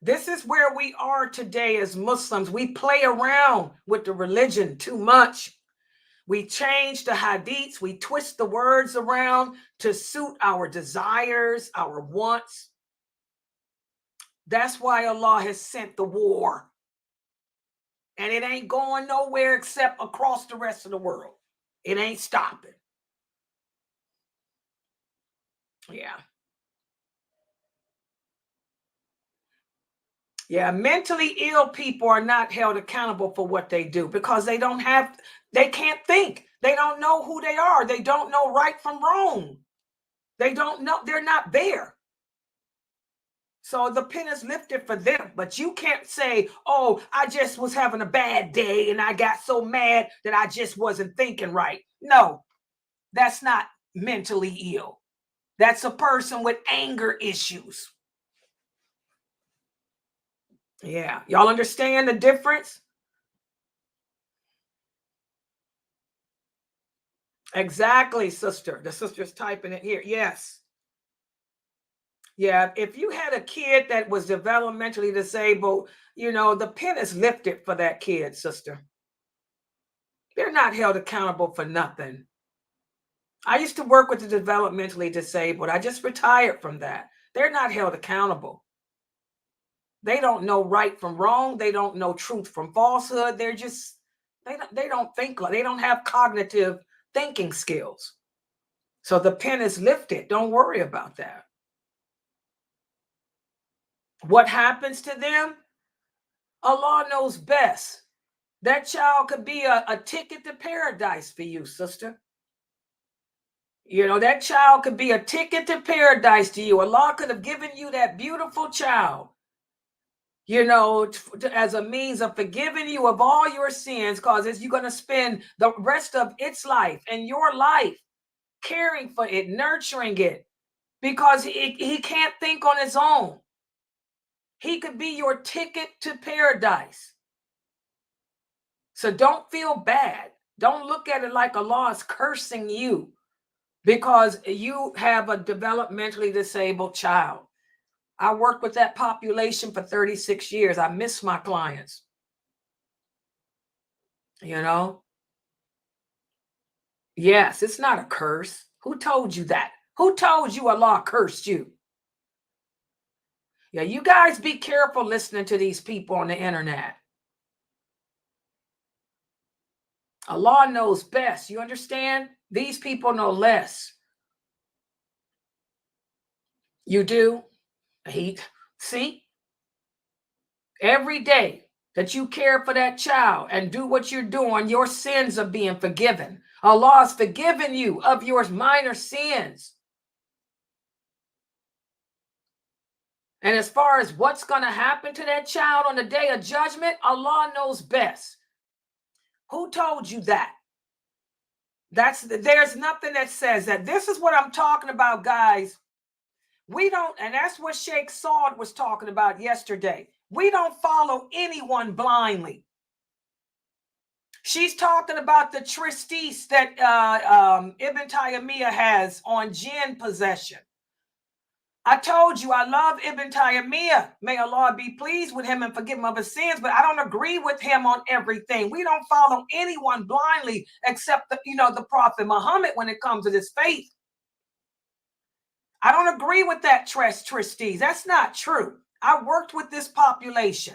This is where we are today as Muslims. We play around with the religion too much. We change the hadiths. We twist the words around to suit our desires, our wants. That's why Allah has sent the war. And it ain't going nowhere except across the rest of the world. It ain't stopping. Yeah. Yeah, mentally ill people are not held accountable for what they do because they can't think. They don't know who they are. They don't know right from wrong. They don't know, they're not there. So the pen is lifted for them, but you can't say, oh, I just was having a bad day and I got so mad that I just wasn't thinking right. No, that's not mentally ill. That's a person with anger issues. Yeah. Y'all understand the difference? Exactly, sister. The sister's typing it here. Yes. Yeah. If you had a kid that was developmentally disabled, the pen is lifted for that kid, sister. They're not held accountable for nothing. I used to work with the developmentally disabled. I just retired from that. They're not held accountable. They don't know right from wrong. They don't know truth from falsehood. They're just, they don't think, they don't have cognitive thinking skills. So the pen is lifted. Don't worry about that. What happens to them? Allah knows best. That child could be a ticket to paradise for you, sister. You know, that child could be a ticket to paradise to you. Allah could have given you that beautiful child, you know, as a means of forgiving you of all your sins, because you're going to spend the rest of its life and your life caring for it, nurturing it, because he can't think on his own. He could be your ticket to paradise. So don't feel bad. Don't look at it like Allah is cursing you because you have a developmentally disabled child. I worked with that population for 36 years. I miss my clients. You know? Yes, it's not a curse. Who told you that? Who told you Allah cursed you? Yeah, you guys be careful listening to these people on the internet. Allah knows best. You understand? These people know less. You do? See? Every day that you care for that child and do what you're doing, your sins are being forgiven. Allah has forgiven you of your minor sins. And as far as what's going to happen to that child on the day of judgment, Allah knows best. Who told you that? There's nothing that says that. This is what I'm talking about, guys. We don't, and that's what Sheikh Saud was talking about yesterday. We don't follow anyone blindly. She's talking about the tristis that Ibn Taymiyyah has on jinn possession. I told you I love Ibn Taymiyyah. May Allah be pleased with him and forgive him of his sins, but I don't agree with him on everything. We don't follow anyone blindly except the Prophet Muhammad when it comes to this faith. I don't agree with that tristis. That's not true. I worked with this population.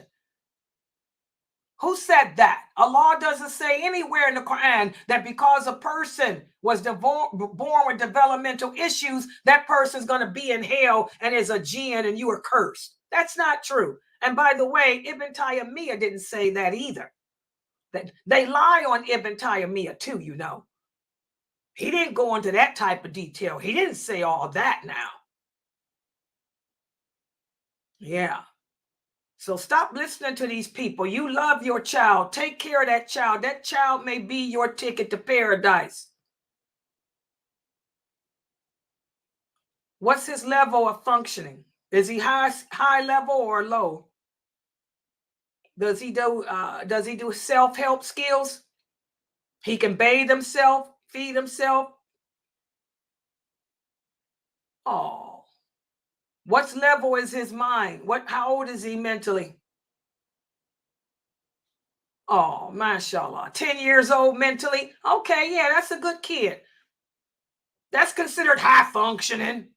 Who said that? Allah doesn't say anywhere in the Quran that because a person was born with developmental issues, that person's going to be in hell and is a jinn and you are cursed. That's not true. And by the way, Ibn Taymiyyah didn't say that either. They lie on Ibn Taymiyyah too, you know. He didn't go into that type of detail. He didn't say all that now. Yeah. So stop listening to these people. You love your child. Take care of that child. That child may be your ticket to paradise. What's his level of functioning? Is he high level or low? Does he do self-help skills? He can bathe himself, feed himself. Oh. What level is his mind? How old is he mentally? Oh, mashallah. 10 years old mentally? Okay, yeah, that's a good kid. That's considered high functioning.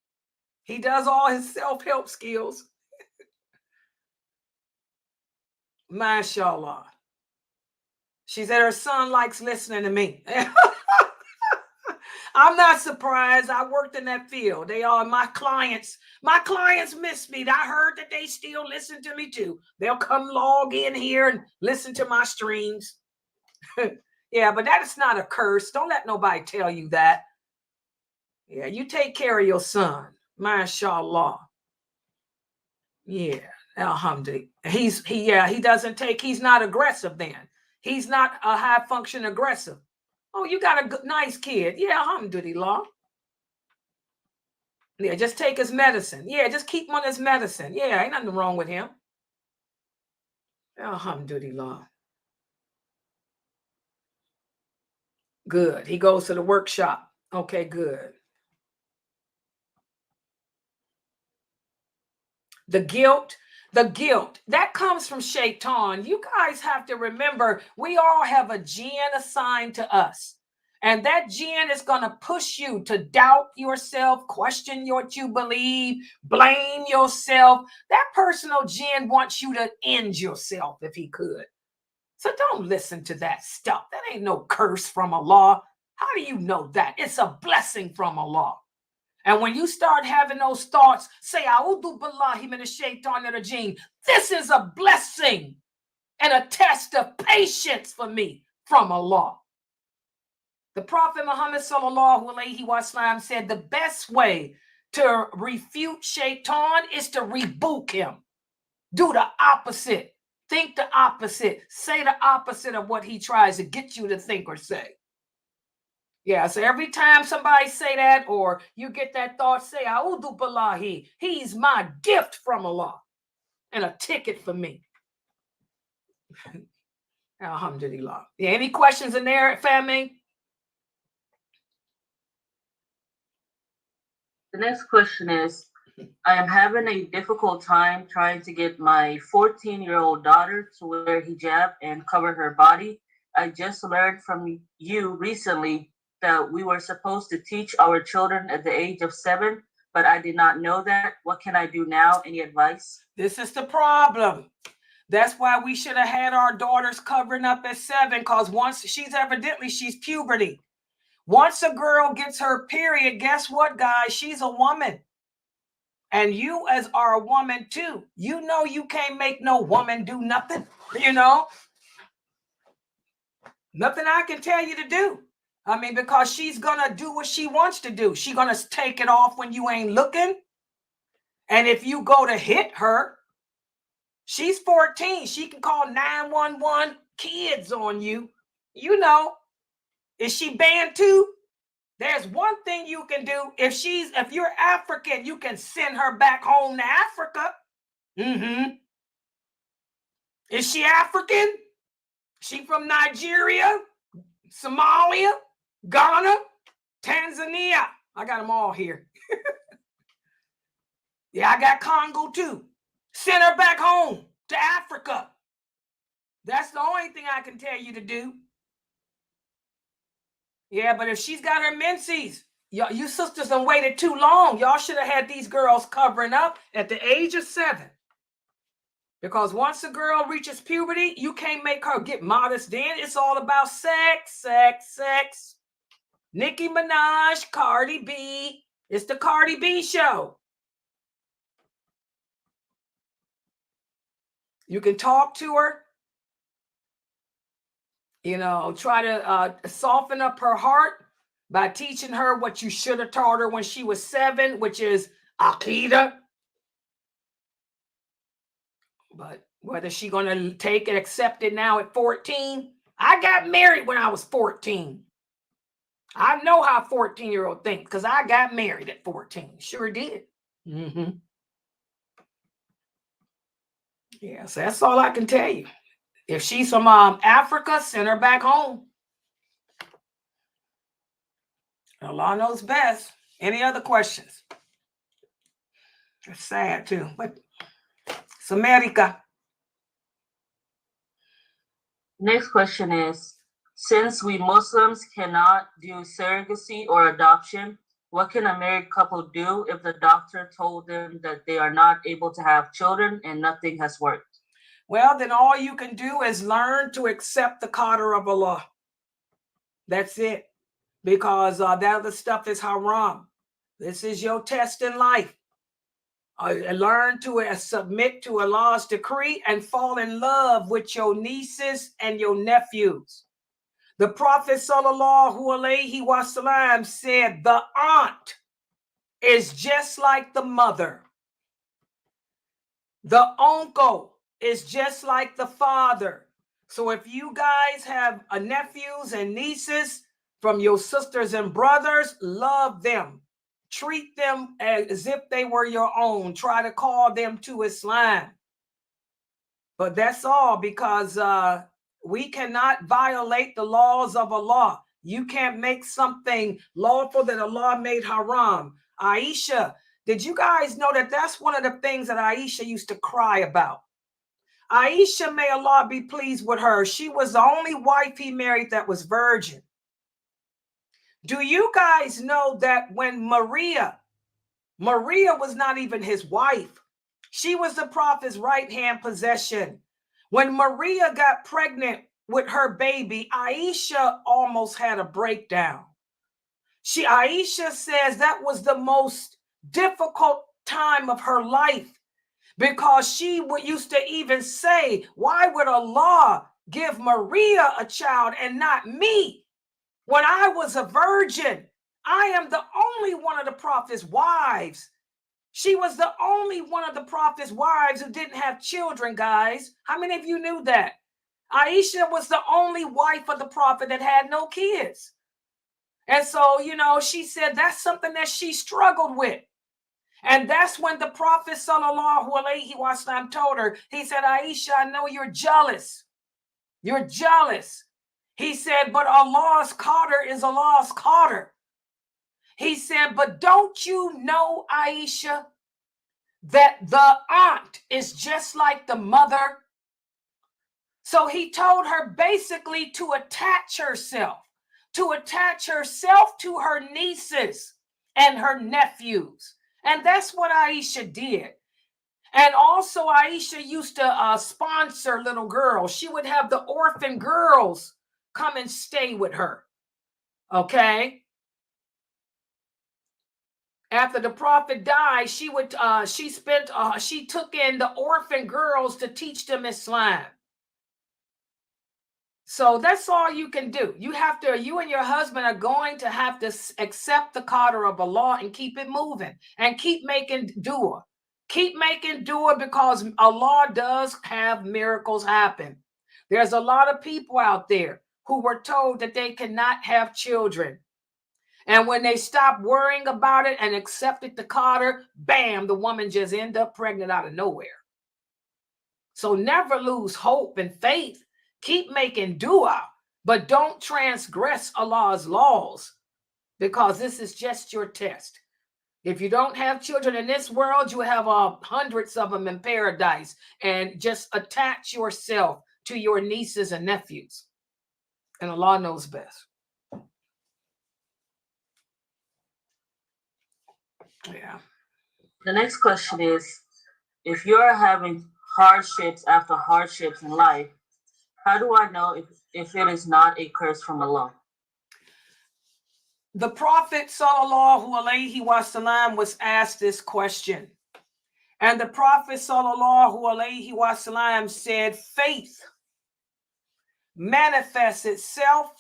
He does all his self-help skills. Mashallah. She said her son likes listening to me. I'm not surprised. I worked in that field. They are my clients. My clients miss me. I heard that they still listen to me too. They'll come log in here and listen to my streams. Yeah, but that is not a curse. Don't let nobody tell you that. Yeah, you take care of your son. Mashallah. Yeah, alhamdulillah. He's not aggressive then. He's not a high function aggressive. Oh, you got a nice kid. Yeah, alhamdulillah. Yeah, just take his medicine. Yeah, just keep him on his medicine. Yeah, ain't nothing wrong with him. Alhamdulillah. Good. He goes to the workshop. Okay, good. The guilt that comes from Shaitan. You guys have to remember, we all have a jinn assigned to us. And that jinn is going to push you to doubt yourself, question what you believe, blame yourself. That personal jinn wants you to end yourself if he could. So don't listen to that stuff. That ain't no curse from Allah. How do you know that? It's a blessing from Allah. And when you start having those thoughts, say, A'udhu billahi minash shaitanir rajim. This is a blessing and a test of patience for me from Allah. The Prophet Muhammad sallallahu alaihi wasallam said the best way to refute Shaitan is to rebuke him. Do the opposite. Think the opposite. Say the opposite of what he tries to get you to think or say. Yeah, so every time somebody say that or you get that thought, say, A'udhu billahi, he's my gift from Allah and a ticket for me. Alhamdulillah. Yeah, any questions in there, family? The next question is, I am having a difficult time trying to get my 14-year-old daughter to wear hijab and cover her body. I just learned from you recently that we were supposed to teach our children at the age of 7, but I did not know that. What can I do now? Any advice? This is the problem. That's why we should have had our daughters covering up at 7, because once she's puberty. Once a girl gets her period, guess what, guys? She's a woman. And you as are a woman too. You know you can't make no woman do nothing, you know? Nothing I can tell you to do. I mean, because she's going to do what she wants to do. She's going to take it off when you ain't looking. And if you go to hit her, she's 14. She can call 911 kids on you. You know, is she banned too? There's one thing you can do. If you're African, you can send her back home to Africa. Is she African? She from Nigeria, Somalia, Ghana, Tanzania. I got them all here. Yeah, I got Congo too. Send her back home to Africa. That's the only thing I can tell you to do. Yeah, but if she's got her menses, you sisters done waited too long. Y'all should have had these girls covering up at the age of 7. Because once a girl reaches puberty, you can't make her get modest then. It's all about sex, sex, sex. Nicki Minaj, Cardi B. It's the Cardi B show. You can talk to her. You know, try to soften up her heart by teaching her what you should have taught her when she was 7, which is Aqidah. But whether she's going to take it, accept it now at 14. I got married when I was 14. I know how a 14-year-old thinks because I got married at 14. Sure did. Yeah, so that's all I can tell you. If she's from Africa, send her back home. Allah knows best. Any other questions? It's sad too, but it's America. Next question is, since we Muslims cannot do surrogacy or adoption, what can a married couple do if the doctor told them that they are not able to have children and nothing has worked? Well, then all you can do is learn to accept the qadr of Allah. That's it. Because that other stuff is haram. This is your test in life. Learn to submit to Allah's decree and fall in love with your nieces and your nephews. The Prophet sallallahu alaihi wasallam said the aunt is just like the mother. The uncle is just like the father. So if you guys have nephews and nieces from your sisters and brothers, love them. Treat them as if they were your own. Try to call them to Islam. But that's all, because we cannot violate the laws of Allah. You can't make something lawful that Allah made haram. Aisha, did you guys know that that's one of the things that Aisha used to cry about? Aisha, may Allah be pleased with her. She was the only wife he married that was virgin. Do you guys know that when Maria was not even his wife. She was the Prophet's right-hand possession. When Maria got pregnant with her baby, Aisha almost had a breakdown. Aisha says that was the most difficult time of her life, because she used to even say, why would Allah give Maria a child and not me? When I was a virgin, I am the only one of the prophet's wives. She was the only one of the prophet's wives who didn't have children, guys. How many of you knew that? Aisha was the only wife of the prophet that had no kids. And so, she said that's something that she struggled with. And that's when the Prophet sallallahu alaihi wasallam told her, he said, Aisha, I know you're jealous. You're jealous. He said, but Allah's qadr is Allah's qadr. He said, but don't you know, Aisha, that the aunt is just like the mother? So he told her basically to attach herself to her nieces and her nephews. And that's what Aisha did. And also Aisha used to sponsor little girls. She would have the orphan girls come and stay with her. Okay. After the prophet died, she took in the orphan girls to teach them Islam. So that's all you can do. You and your husband are going to have to accept the qadr of Allah and keep it moving and keep making dua. Keep making dua because Allah does have miracles happen. There's a lot of people out there who were told that they cannot have children. And when they stopped worrying about it and accepted the qadr, bam, the woman just ended up pregnant out of nowhere. So never lose hope and faith. Keep making dua, but don't transgress Allah's laws because this is just your test. If you don't have children in this world, you have hundreds of them in paradise. And just attach yourself to your nieces and nephews. And Allah knows best. Yeah. The next question is, if you're having hardships after hardships in life, how do I know if it is not a curse from Allah? The Prophet sallallahu alaihi wasallam was asked this question. And the Prophet sallallahu alaihi wasallam said, faith manifests itself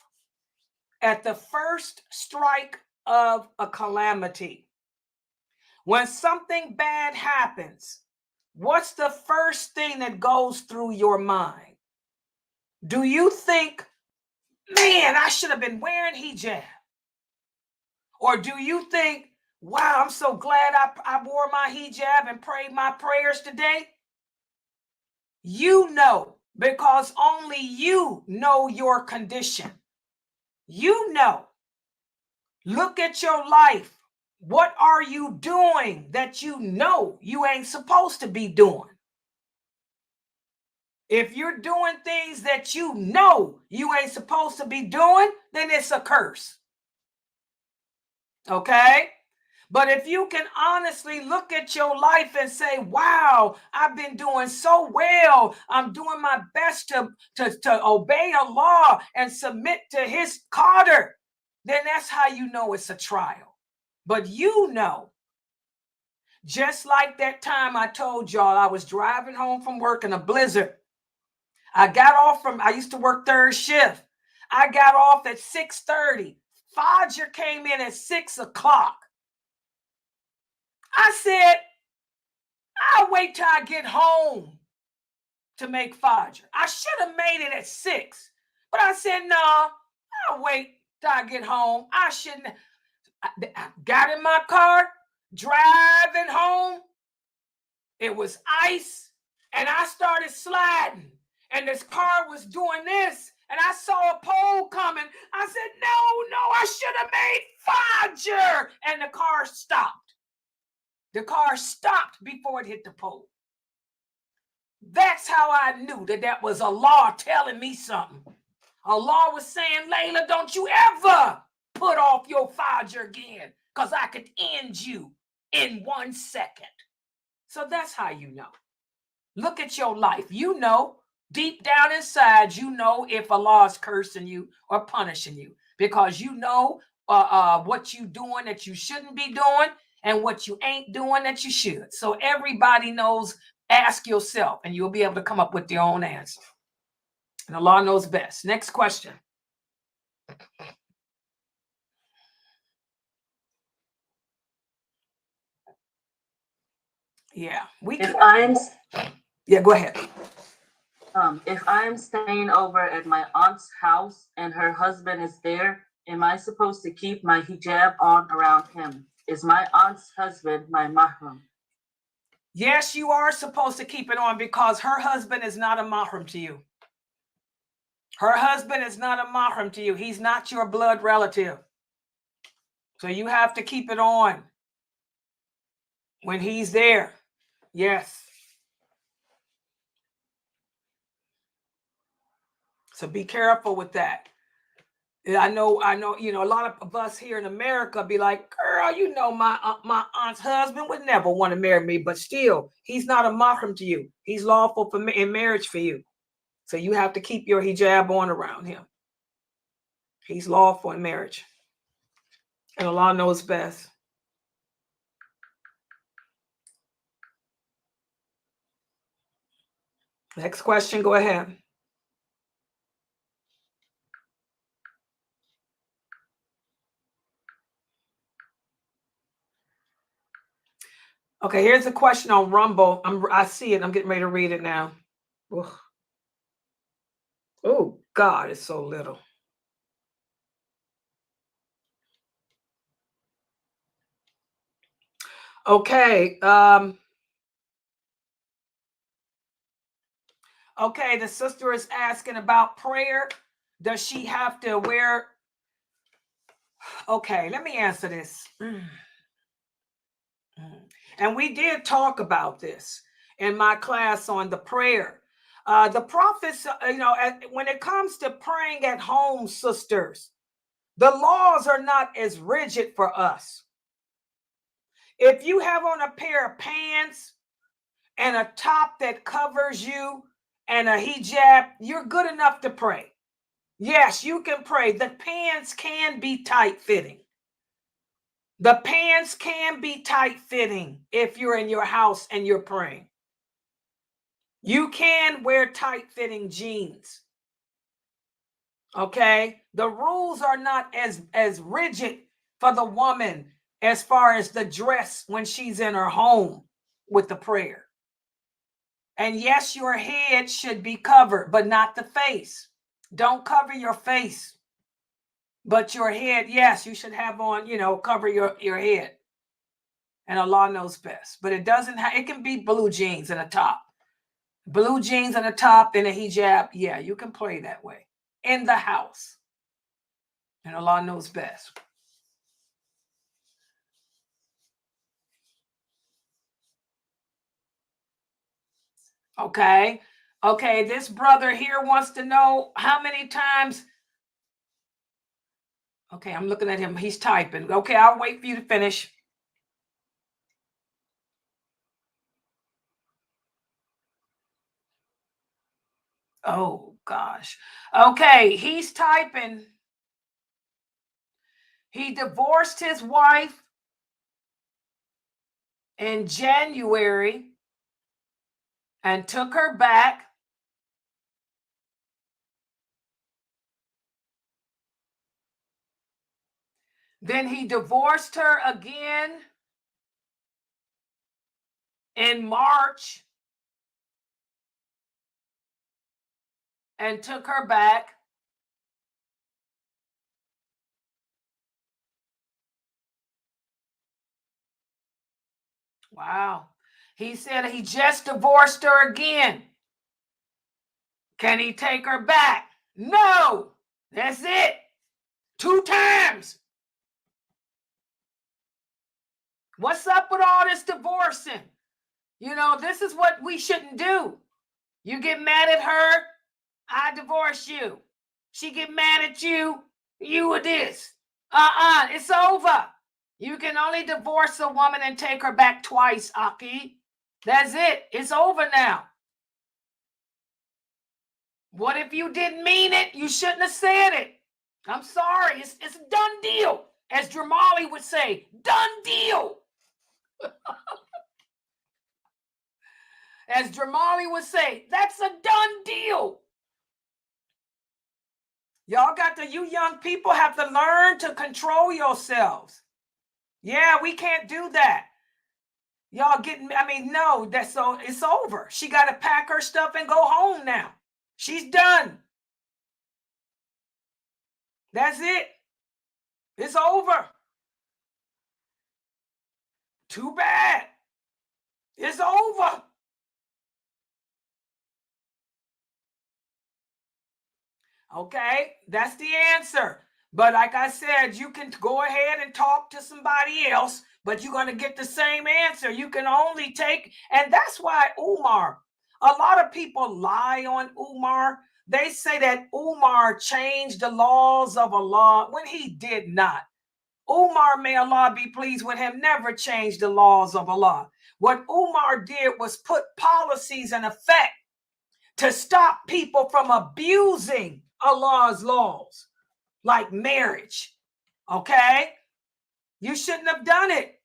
at the first strike of a calamity. When something bad happens, what's the first thing that goes through your mind? Do you think, man, I should have been wearing hijab? Or do you think, wow, I'm so glad I wore my hijab and prayed my prayers today? You know, because only you know your condition. You know. Look at your life. What are you doing that you know you ain't supposed to be doing? If you're doing things that you know you ain't supposed to be doing, then it's a curse. Okay? But if you can honestly look at your life and say, wow, I've been doing so well. I'm doing my best to obey Allah and submit to his qadr. Then that's how you know it's a trial. But you know, just like that time I told y'all I was driving home from work in a blizzard. I used to work third shift. I got off at 6:30. Fajr came in at 6 o'clock. I said, I'll wait till I get home to make Fajr. I should have made it at 6. But I said, no, I'll wait till I get home. I shouldn't. I got in my car, driving home. It was ice, and I started sliding. And this car was doing this, and I saw a pole coming. I said, no, I should have made Fajr. And the car stopped. The car stopped before it hit the pole. That's how I knew that was Allah telling me something. Allah was saying, Layla, don't you ever put off your Fajr again, because I could end you in 1 second. So that's how you know. Look at your life. You know, deep down inside, you know if Allah is cursing you or punishing you, because you know what you doing that you shouldn't be doing and what you ain't doing that you should. So everybody knows. Ask yourself, and you'll be able to come up with your own answer. And Allah knows best. Next question. Yeah, Go ahead. If I'm staying over at my aunt's house and her husband is there, am I supposed to keep my hijab on around him? Is my aunt's husband my mahram? Yes, you are supposed to keep it on because her husband is not a mahram to you. Her husband is not a mahram to you. He's not your blood relative. So you have to keep it on when he's there. Yes. So be careful with that. I know, a lot of us here in America be like, girl, my aunt's husband would never want to marry me, but still, he's not a mahram to you. He's lawful in marriage for you. So you have to keep your hijab on around him. He's lawful in marriage. And Allah knows best. Next question, go ahead. Okay, here's a question on Rumble. I see it. I'm getting ready to read it now. Oh, God, it's so little. Okay. Okay, the sister is asking about prayer. Does she have to wear? Okay, let me answer this. And we did talk about this in my class on the prayer. The prophets, when it comes to praying at home, sisters, the laws are not as rigid for us. If you have on a pair of pants and a top that covers you and a hijab, you're good enough to pray. Yes, you can pray. The pants can be tight-fitting. The pants can be tight-fitting if you're in your house and you're praying. You can wear tight-fitting jeans. Okay? The rules are not as rigid for the woman as far as the dress when she's in her home with the prayer. And yes, your head should be covered, but not the face. Don't cover your face. But your head, yes, you should have on, cover your head. And Allah knows best. But it doesn't it can be blue jeans and a top. Blue jeans and a top and a hijab. Yeah, you can play that way. In the house. And Allah knows best. Okay. Okay, this brother here wants to know how many times. Okay, I'm looking at him. He's typing. Okay, I'll wait for you to finish. Oh, gosh. Okay, he's typing. He divorced his wife in January and took her back. Then he divorced her again in March and took her back. Wow. He said he just divorced her again. Can he take her back? No. That's it. 2 times. What's up with all this divorcing? This is what we shouldn't do. You get mad at her, I divorce you. She get mad at you, you are this. It's over. You can only divorce a woman and take her back twice, Aki. That's it. It's over now. What if you didn't mean it? You shouldn't have said it. I'm sorry. It's a done deal. As Jamali would say, done deal. As Jamali would say, that's a done deal. You young people have to learn to control yourselves. Yeah, we can't do that. Y'all getting me? I mean, no, so it's over. She got to pack her stuff and go home now. She's done. That's it. It's over. Too bad. It's over. Okay, that's the answer. But like I said, you can go ahead and talk to somebody else, but you're going to get the same answer. You can only take, and that's why Umar, a lot of people lie on Umar. They say that Umar changed the laws of Allah when he did not. Umar, may Allah be pleased with him, never changed the laws of Allah. What Umar did was put policies in effect to stop people from abusing Allah's laws, like marriage. Okay? You shouldn't have done it.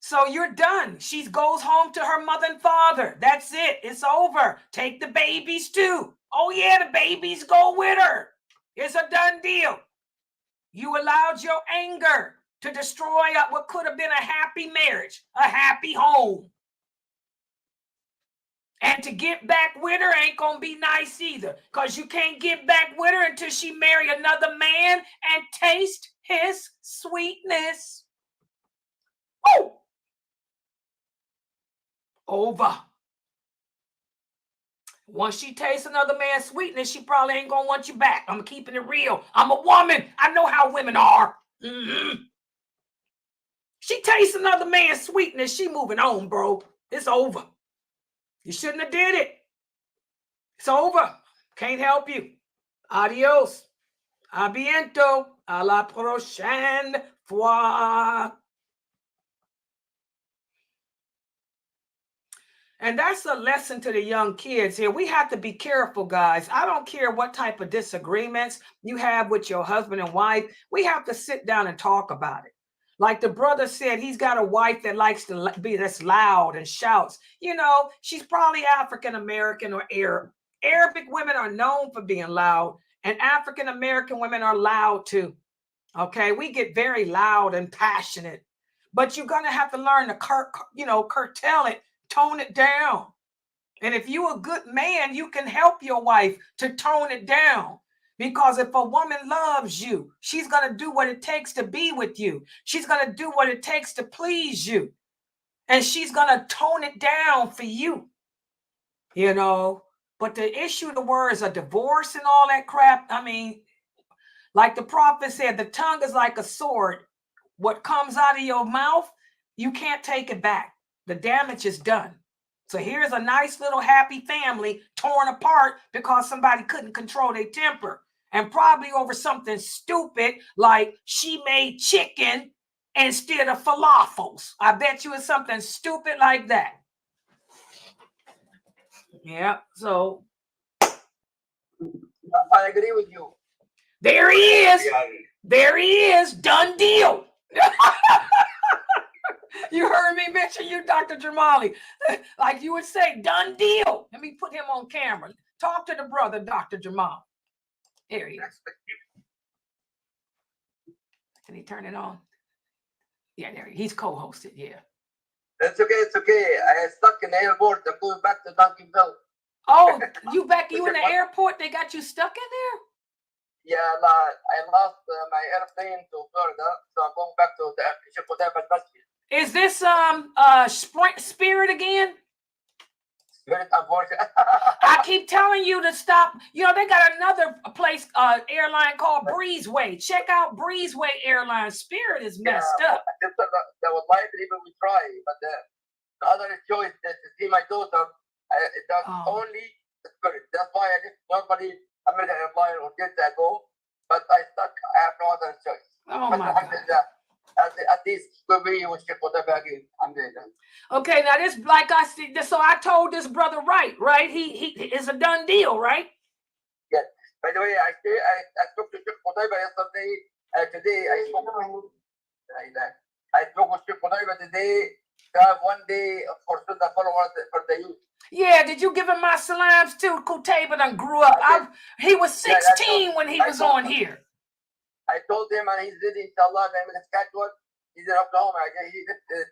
So you're done. She goes home to her mother and father. That's it. It's over. Take the babies too. Oh yeah, the babies go with her. It's a done deal. You allowed your anger to destroy what could have been a happy marriage, a happy home. And to get back with her ain't gonna be nice either, because you can't get back with her until she marry another man and taste his sweetness. Oh, over. Once she tastes another man's sweetness, she probably ain't gonna want you back. I'm keeping it real. I'm a woman. I know how women are. She tastes another man's sweetness, she moving on, bro. It's over. You shouldn't have did it. It's over. Can't help you. Adios. A bientôt. A la prochaine fois. And that's a lesson to the young kids here. We have to be careful, guys. I don't care what type of disagreements you have with your husband and wife. We have to sit down and talk about it. Like the brother said, he's got a wife that likes to be that's loud and shouts. You know, she's probably African-American or Arab. Arabic women are known for being loud, and African-American women are loud too. Okay, we get very loud and passionate, but you're going to have to learn to curtail it, tone it down. And if you're a good man, you can help your wife to tone it down. Because if a woman loves you, she's going to do what it takes to be with you. She's going to do what it takes to please you. And she's going to tone it down for you. You know, but the issue, the words of divorce and all that crap, I mean, like the prophet said, the tongue is like a sword. What comes out of your mouth, you can't take it back. The damage is done. So here's a nice little happy family torn apart because somebody couldn't control their temper. And probably over something stupid like she made chicken instead of falafels. I bet you it's something stupid like that. Yeah, so. I agree with you. There he is. There he is. Done deal. You heard me mention you, Dr. Jamali. Like you would say, done deal. Let me put him on camera. Talk to the brother, Dr. Jamal. Here he is. Can he turn it on? Yeah, there he's co-hosted. Yeah. It's okay. It's okay. I stuck in the airport. I'm going back to Duncanville. Oh, you in the airport? They got you stuck in there? Yeah, I lost my airplane to Florida, so I'm going back to the airport. Is this Spirit again? Spirit, unfortunately. I keep telling you to stop. You know, they got another place, airline called Breezeway. Check out Breezeway Airlines. Spirit is messed up. That would likely even we try, but the other choice is to see my daughter. That's only Spirit. That's why I didn't normally American airline or get that go, but I stuck. I have no other choice. Oh but my God. At least we will check what the bag is. Okay, now this, like I said, so I told this brother right? He is a done deal, right? Yes. By the way, I spoke to Sheikh Qutayba yesterday. Today I spoke with Sheikh Qutayba today to have 1 day for Sunnahfollowers for the youth. Yeah, did you give him my salams too? Qutayba done grew up. He was 16 when he was on here. I told him and he's ready, inshallah, I'm in the schedule. he's in Oklahoma.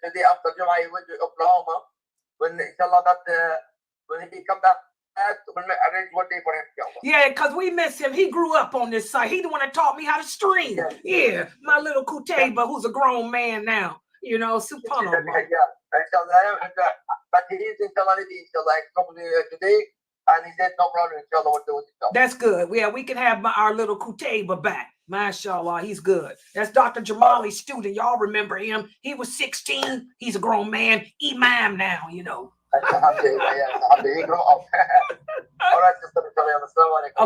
The day after Jummah, he went to Oklahoma. When inshallah when he come back, we'll arrange one day for him. Yeah, because we miss him. He grew up on this site. He the one that taught me how to stream. Yeah, my little Kuteba, who's a grown man now. You know, subhanAllah. But he is inshallah today, and he said no problem. Inshallah, we'll do it. That's good. Yeah, we can have our little Kuteba back. MashaAllah, he's good. That's Dr. Jamali's student. Y'all remember him? He was 16. He's a grown man. Imam now, you know. Okay,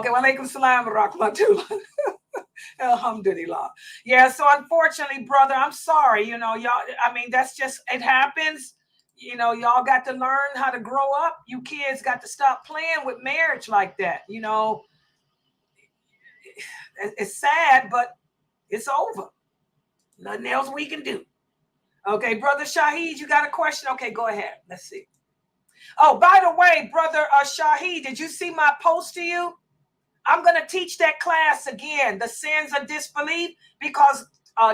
wa alaikum salam wa rahmatullah. Alhamdulillah. Yeah, so unfortunately, brother, I'm sorry. You know, y'all, I mean, that's just, it happens. You know, y'all got to learn how to grow up. You kids got to stop playing with marriage like that. You know, it's sad, but it's over. Nothing else we can do. Okay, brother Shahid, you got a question? Okay, go ahead. Let's see. Oh, by the way, brother Shahid, did you see my post to you? I'm going to teach that class again, the sins of disbelief, because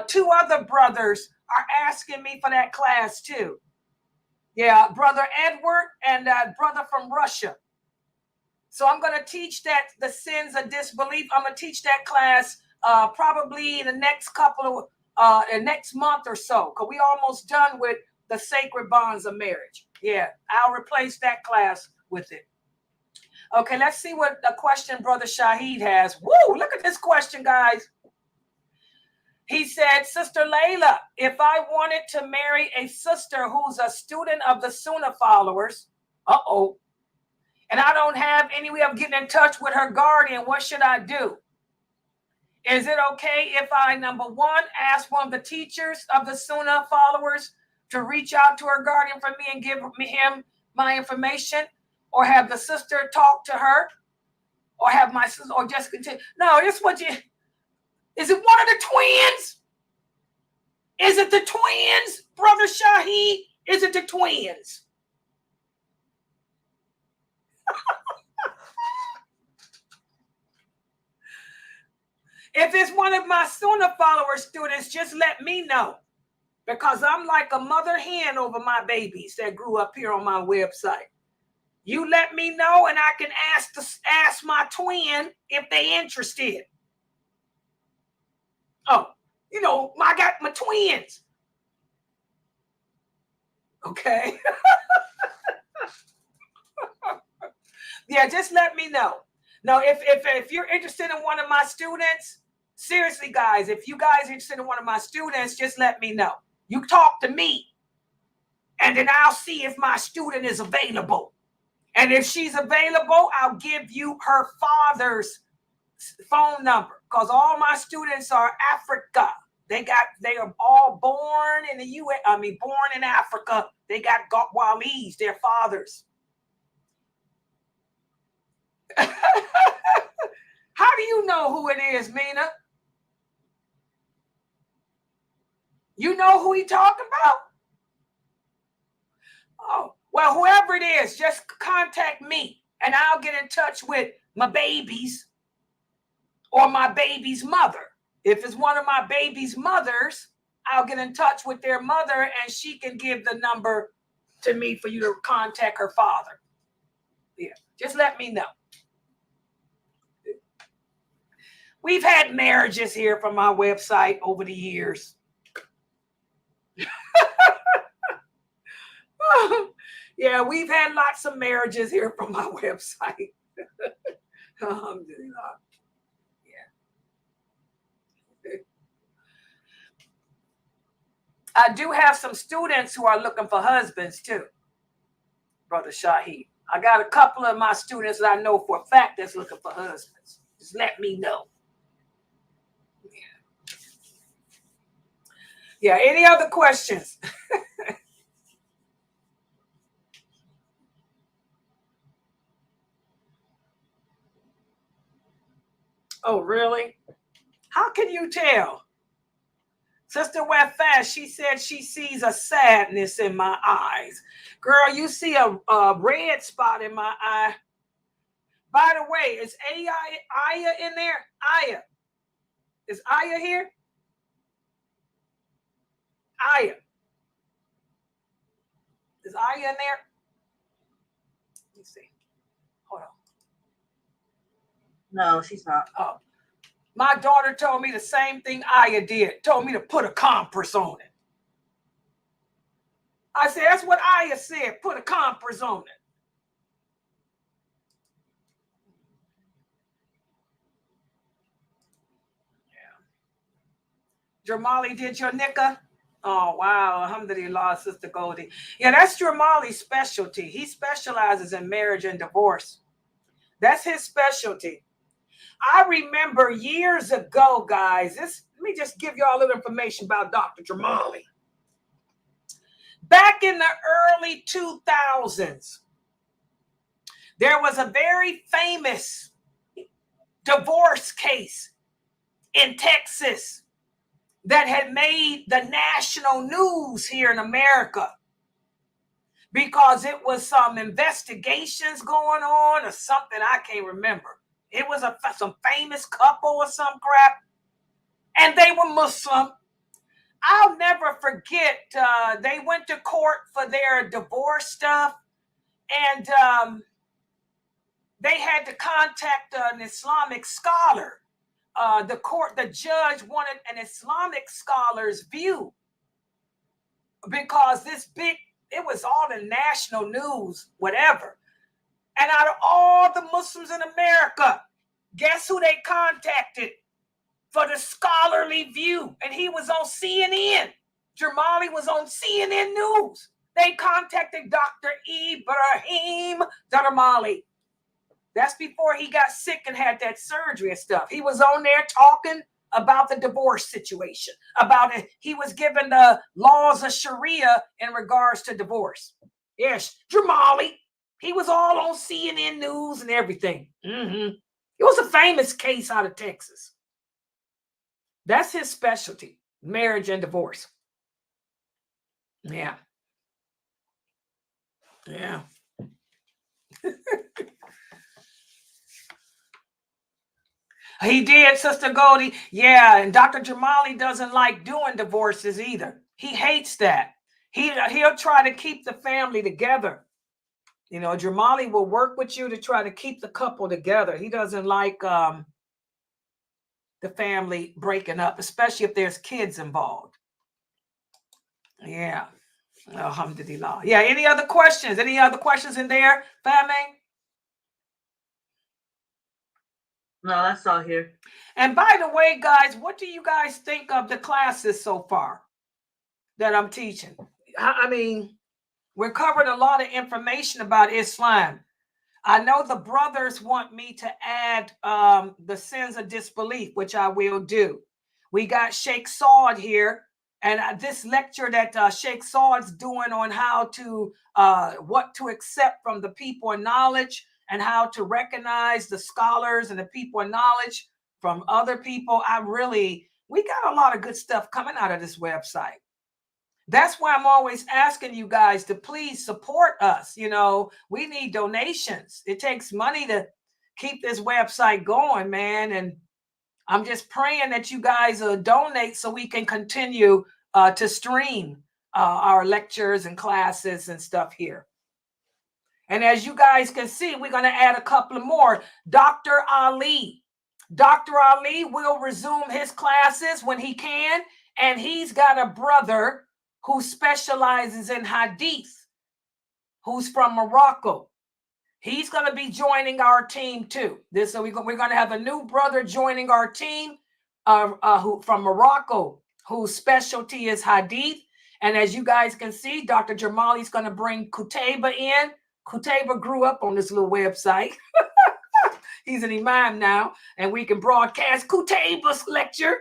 2 other brothers are asking me for that class too. Yeah, brother Edward and brother from Russia. So I'm going to teach that, the sins of disbelief. I'm going to teach that class probably in the next next month or so, because we almost done with the sacred bonds of marriage. Yeah, I'll replace that class with it. Okay, let's see what the question brother Shahid has. Woo, look at this question, guys. He said, Sister Laila, if I wanted to marry a sister who's a student of the Sunnahfollowers, and I don't have any way of getting in touch with her guardian, what should I do? Is it okay if I, number one, ask one of the teachers of the Sunnahfollowers to reach out to her guardian for me and give him my information, or have the sister talk to her, or have my sister, or just continue? No, this what you, is it one of the twins? Is it the twins, brother Shahid? Is it the twins? If it's one of my Sunnahfollower students, just let me know, because I'm like a mother hen over my babies that grew up here on my website. You let me know, and I can ask my twin if they interested. Oh, you know, I got my twins. Okay. Yeah, just let me know. Now, if you're interested in one of my students, seriously, guys, if you guys are interested in one of my students, just let me know. You talk to me, and then I'll see if my student is available. And if she's available, I'll give you her father's phone number, because all my students are Africa. They are all born in the U.S. I mean, born in Africa. They got Walis, their fathers. How do you know who it is, Mina? You know who he talking about? Oh, well, whoever it is, just contact me, and I'll get in touch with my babies or my baby's mother. If it's one of my baby's mothers, I'll get in touch with their mother, and she can give the number to me for you to contact her father. Yeah, just let me know. We've had marriages here from my website over the years. Yeah, we've had lots of marriages here from my website. Alhamdulillah. Yeah. I do have some students who are looking for husbands too, brother Shahid. I got a couple of my students that I know for a fact that's looking for husbands. Just let me know. Yeah, any other questions? Oh, really? How can you tell? Sister Wefas, she said she sees a sadness in my eyes. Girl, you see a red spot in my eye. By the way, is Aya in there? Aya. Is Aya here? Aya. Is Aya in there? Let me see. Hold on. No, she's not. Oh. My daughter told me the same thing Aya did. Told me to put a compress on it. I said, that's what Aya said. Put a compress on it. Yeah. Jamali did your nikah? Oh, wow. Alhamdulillah, Sister Goldie. Yeah, that's Jamali's specialty. He specializes in marriage and divorce. That's his specialty. I remember years ago, guys, let me just give you all a little information about Dr. Jamali. Back in the early 2000s, there was a very famous divorce case in Texas that had made the national news here in America because it was some investigations going on or something. I can't remember. It was some famous couple or some crap, and they were Muslim. I'll never forget, they went to court for their divorce stuff, and they had to contact an Islamic scholar. The judge wanted an Islamic scholar's view because it was all the national news, whatever. And out of all the Muslims in America, guess who they contacted for the scholarly view? And he was on CNN. Jamali was on CNN News. They contacted Dr. Ibrahim Jamali. That's before he got sick and had that surgery and stuff. He was on there talking about the divorce situation, about it. He was given the laws of Sharia in regards to divorce. Yes, Jamali. He was all on CNN News and everything. It was a famous case out of Texas. That's his specialty, marriage and divorce. Yeah. Yeah. He did, Sister Goldie. Yeah, and Dr. Jamali doesn't like doing divorces either. He hates that. He'll try to keep the family together. You know, Jamali will work with you to try to keep the couple together. He doesn't like the family breaking up, especially if there's kids involved. Yeah. Alhamdulillah. Yeah, any other questions? Any other questions in there, family? No, that's all here. And by the way, guys, what do you guys think of the classes so far that I'm teaching? I mean, we're covering a lot of information about Islam. I know the brothers want me to add the sins of disbelief, which I will do. We got Sheikh Saud here, and this lecture that Sheikh Saud's doing on how to, what to accept from the people of knowledge and how to recognize the scholars and the people of knowledge from other people. We got a lot of good stuff coming out of this website. That's why I'm always asking you guys to please support us. You know, we need donations. It takes money to keep this website going, man. And I'm just praying that you guys donate so we can continue to stream our lectures and classes and stuff here. And as you guys can see, we're going to add a couple of more. Dr. Ali. Dr. Ali will resume his classes when he can. And he's got a brother who specializes in hadith, who's from Morocco. He's going to be joining our team too. So we're going to have a new brother joining our team who from Morocco, whose specialty is hadith. And as you guys can see, Dr. Jamali's going to bring Qutayba in. Qutayba grew up on this little website. He's an imam now, and we can broadcast Qutayba's lecture.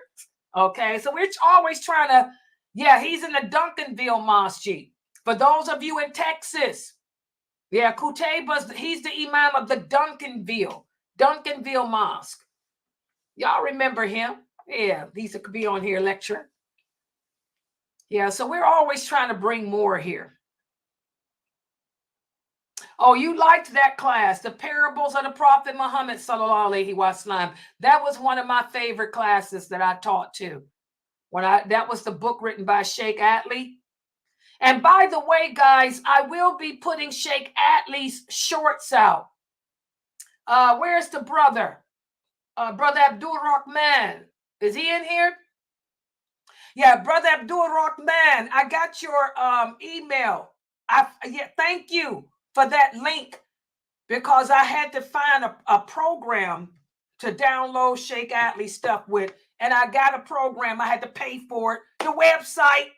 Okay, so we're always trying to, yeah, he's in the Duncanville Mosque. For those of you in Texas, yeah, Qutayba's, he's the imam of the Duncanville Mosque. Y'all remember him? Yeah, he could be on here lecturing. Yeah, so we're always trying to bring more here. Oh, you liked that class, the parables of the Prophet Muhammad sallallahu alaihi wasallam. That was one of my favorite classes that I taught too. That was the book written by Sheikh Atlee. And by the way, guys, I will be putting Sheikh Atlee's shorts out. Where's the brother? Brother Abdul Rahman. Is he in here? Yeah, Brother Abdul Rahman, I got your email. Thank you for that link, because I had to find a program to download Sheikh Atlee stuff with, and I got a program. I had to pay for it. The website.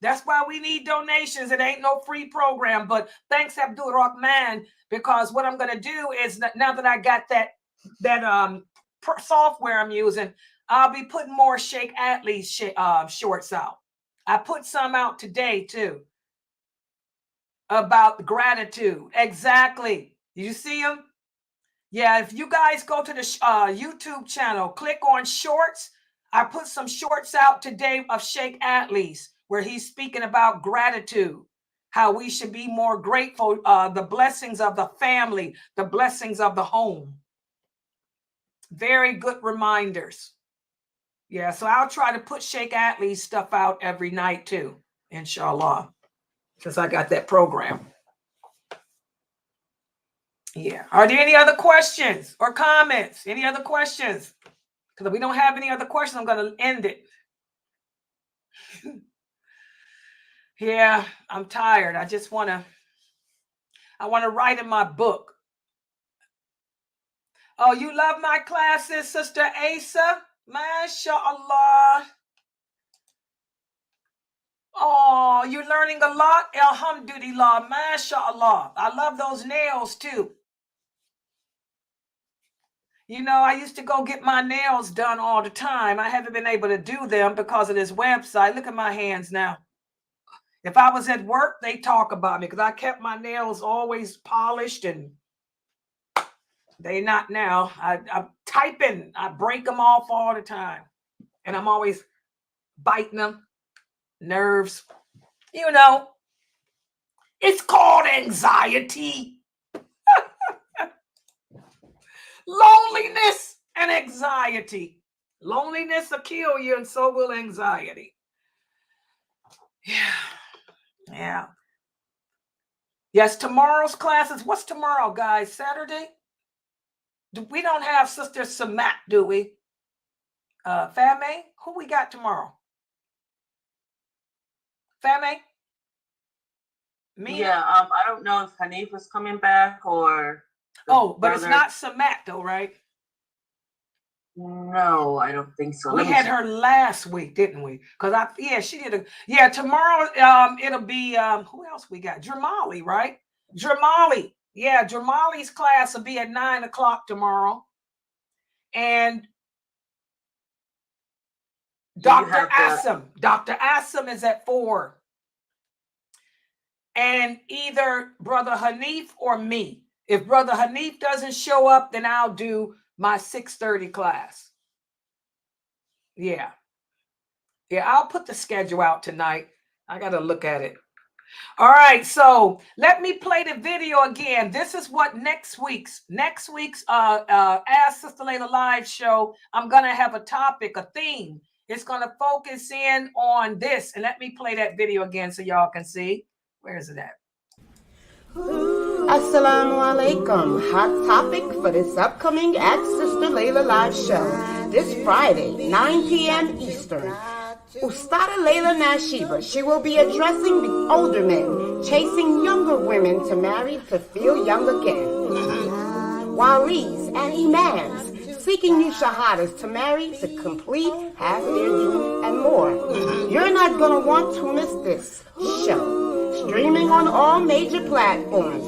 That's why we need donations. It ain't no free program. But thanks, Abdul Rahman, because what I'm going to do is now that I got that software I'm using, I'll be putting more Sheikh Atlee's shorts out. I put some out today too about gratitude. Exactly. You see them? Yeah, if you guys go to the YouTube channel, click on shorts. I put some shorts out today of Sheikh Atlee's where he's speaking about gratitude, how we should be more grateful, the blessings of the family, the blessings of the home. Very good reminders. Yeah, so I'll try to put Sheikh Atlee's stuff out every night too, inshallah, because I got that program. Yeah. Are there any other questions or comments? Any other questions? Because if we don't have any other questions, I'm going to end it. Yeah, I'm tired. I want to write in my book. Oh, you love my classes, Sister Asa? MashaAllah. Oh, you're learning a lot? Alhamdulillah. MashaAllah. I love those nails too. You know, I used to go get my nails done all the time. I haven't been able to do them because of this website. Look at my hands now. If I was at work, they talk about me because I kept my nails always polished, and they not now. I'm typing. I break them off all the time. And I'm always biting them. Nerves. You know, it's called anxiety. Loneliness and anxiety. Loneliness will kill you, and so will anxiety. Yeah. Yes, tomorrow's classes. What's tomorrow, guys? Saturday? We don't have Sister Samat, do we? Fame? Who we got tomorrow? Fame? Me? Yeah, I don't know if Hanif is coming back or... Oh, but it's not Samat though, right? No, I don't think so. We had her last week, didn't we? Because she did tomorrow it'll be who else we got? Jamali, right? Jamali. Yeah, Jamali's class will be at 9 o'clock tomorrow. And Dr. Assam is at 4. And either Brother Hanif or me. If Brother Hanif doesn't show up, then I'll do my 6:30 class. Yeah, I'll put the schedule out tonight. I got to look at it. All right, so let me play the video again. This is what next week's Ask Sister Laila live show. I'm going to have a topic, a theme. It's going to focus in on this. And let me play that video again so y'all can see. Where is it at? Assalamu alaikum. Hot topic for this upcoming Ask Sister Laila live show. This Friday, 9 p.m. Eastern. Ustada Laila Nashiba, she will be addressing the older men chasing younger women to marry to feel young again. Waris and imams seeking new shahadas to marry to complete half their deen and more. You're not going to want to miss this show. Streaming on all major platforms.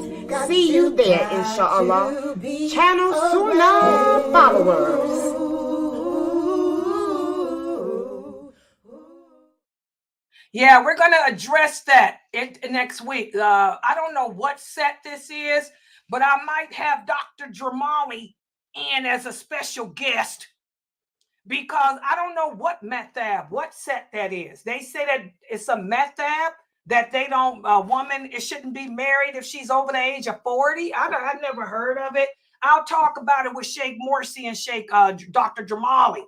See you there, inshallah. Channel Sunnahfollowers. Yeah, we're going to address that next week. I don't know what set this is, but I might have Dr. Jamali in as a special guest because I don't know what set that is. They say that it's a method that they don't, a woman, it shouldn't be married if she's over the age of 40. I've never heard of it. I'll talk about it with Sheikh Morsi and Sheikh Dr. Jamali.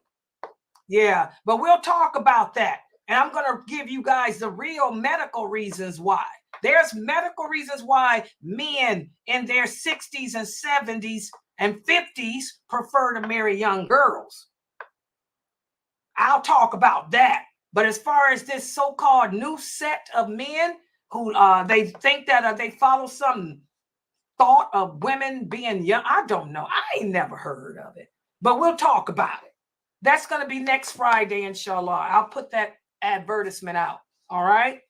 Yeah, but we'll talk about that. And I'm going to give you guys the real medical reasons why. There's medical reasons why men in their 60s and 70s and 50s prefer to marry young girls. I'll talk about that. But as far as this so-called new set of men who they think that they follow some thought of women being young, I don't know. I ain't never heard of it. But we'll talk about it. That's going to be next Friday, inshallah. I'll put that advertisement out. All right.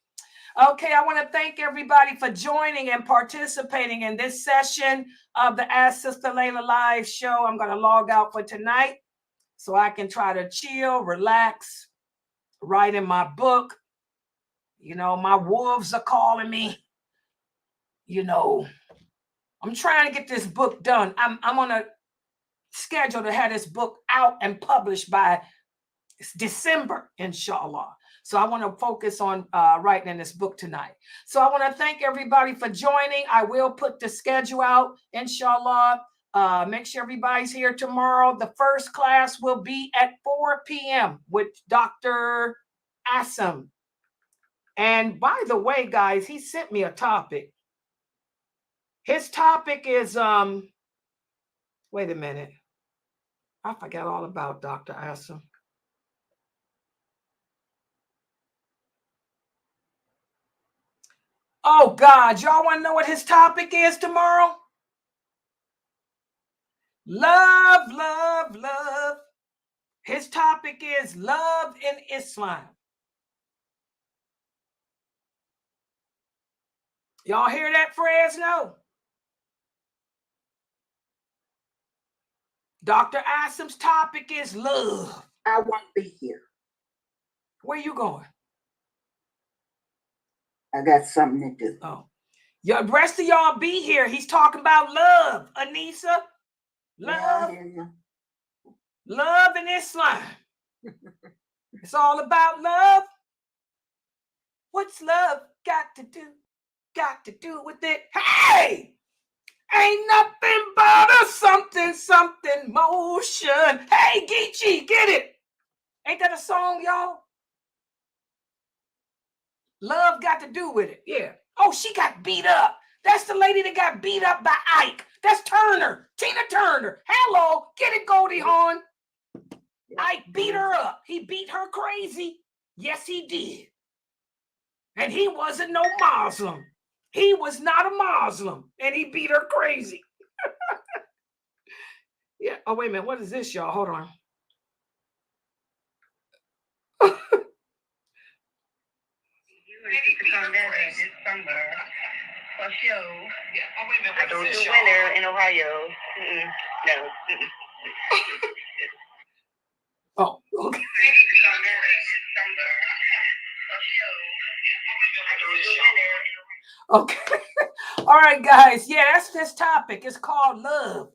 Okay, I want to thank everybody for joining and participating in this session of the Ask Sister Laila live show. I'm going to log out for tonight so I can try to chill, relax, write in my book. You know, my wolves are calling me. You know, I'm trying to get this book done. I'm on a schedule to have this book out and published by December, inshallah. So I want to focus on writing in this book tonight. So I want to thank everybody for joining. I will put the schedule out, inshallah. Make sure everybody's here tomorrow. The first class will be at 4 p.m. with Dr. Assam. And by the way, guys, he sent me a topic. His topic is, wait a minute. I forgot all about Dr. Assam. Oh, God, y'all want to know what his topic is tomorrow? Love, love, love. His topic is love in Islam. Y'all hear that, Fresno? Dr. Asim's topic is love. I won't be here. Where you going? I got something to do. Oh, the rest of y'all be here. He's talking about love, Anissa. Love, Yeah. love in Islam. It's all about love. What's love got to do with it? Hey, ain't nothing but a something motion. Hey, Geechee, get it? Ain't that a song, y'all? Love got to do with it. Yeah. Oh, she got beat up. That's the lady that got beat up by Ike. That's Turner. Tina Turner. Hello. Get it, Goldie Hawn. Ike beat her up. He beat her crazy. Yes, he did. And he wasn't no Muslim. He was not a Muslim. And he beat her crazy. Yeah. Oh, wait a minute. What is this, y'all? Hold on. You to come down there this summer for show. Yeah. Oh, wait a minute. I don't do winter in Ohio. No. Oh, okay. You to come down there this summer for show. I don't do winter. Okay. All right, guys. Yeah, that's this topic. It's called love.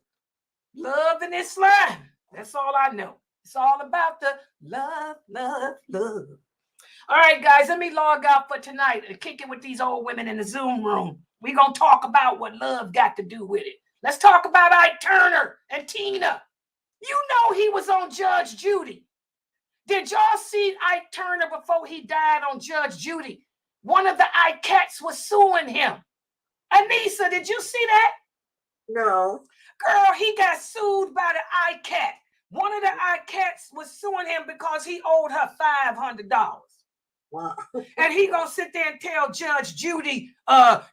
Love in Islam. That's all I know. It's all about the love, love, love. All right, guys, let me log out for tonight and kick it with these old women in the Zoom room. We're going to talk about what love got to do with it. Let's talk about Ike Turner and Tina. You know he was on Judge Judy. Did y'all see Ike Turner before he died on Judge Judy? One of the Ike cats was suing him. Anissa, did you see that? No. Girl, he got sued by the Ike cat. One of the Ike cats was suing him because he owed her $500. Wow. And he gonna sit there and tell Judge Judy,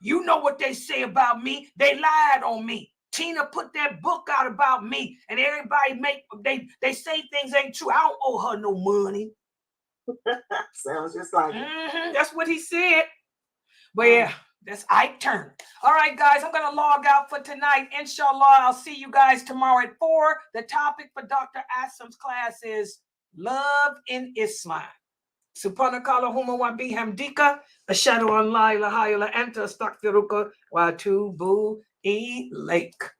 you know what they say about me. They lied on me. Tina put that book out about me, and everybody they say things ain't true. I don't owe her no money. Sounds just like it. That's what he said. But yeah, that's Ike Turner. All right, guys, I'm gonna log out for tonight. Inshallah, I'll see you guys tomorrow at 4. The topic for Dr. Asam's class is love in Islam. Subhanakallahumma wa bihamdika ashhadu an la ilaha illa anta astaghfiruka wa atubu ilaik.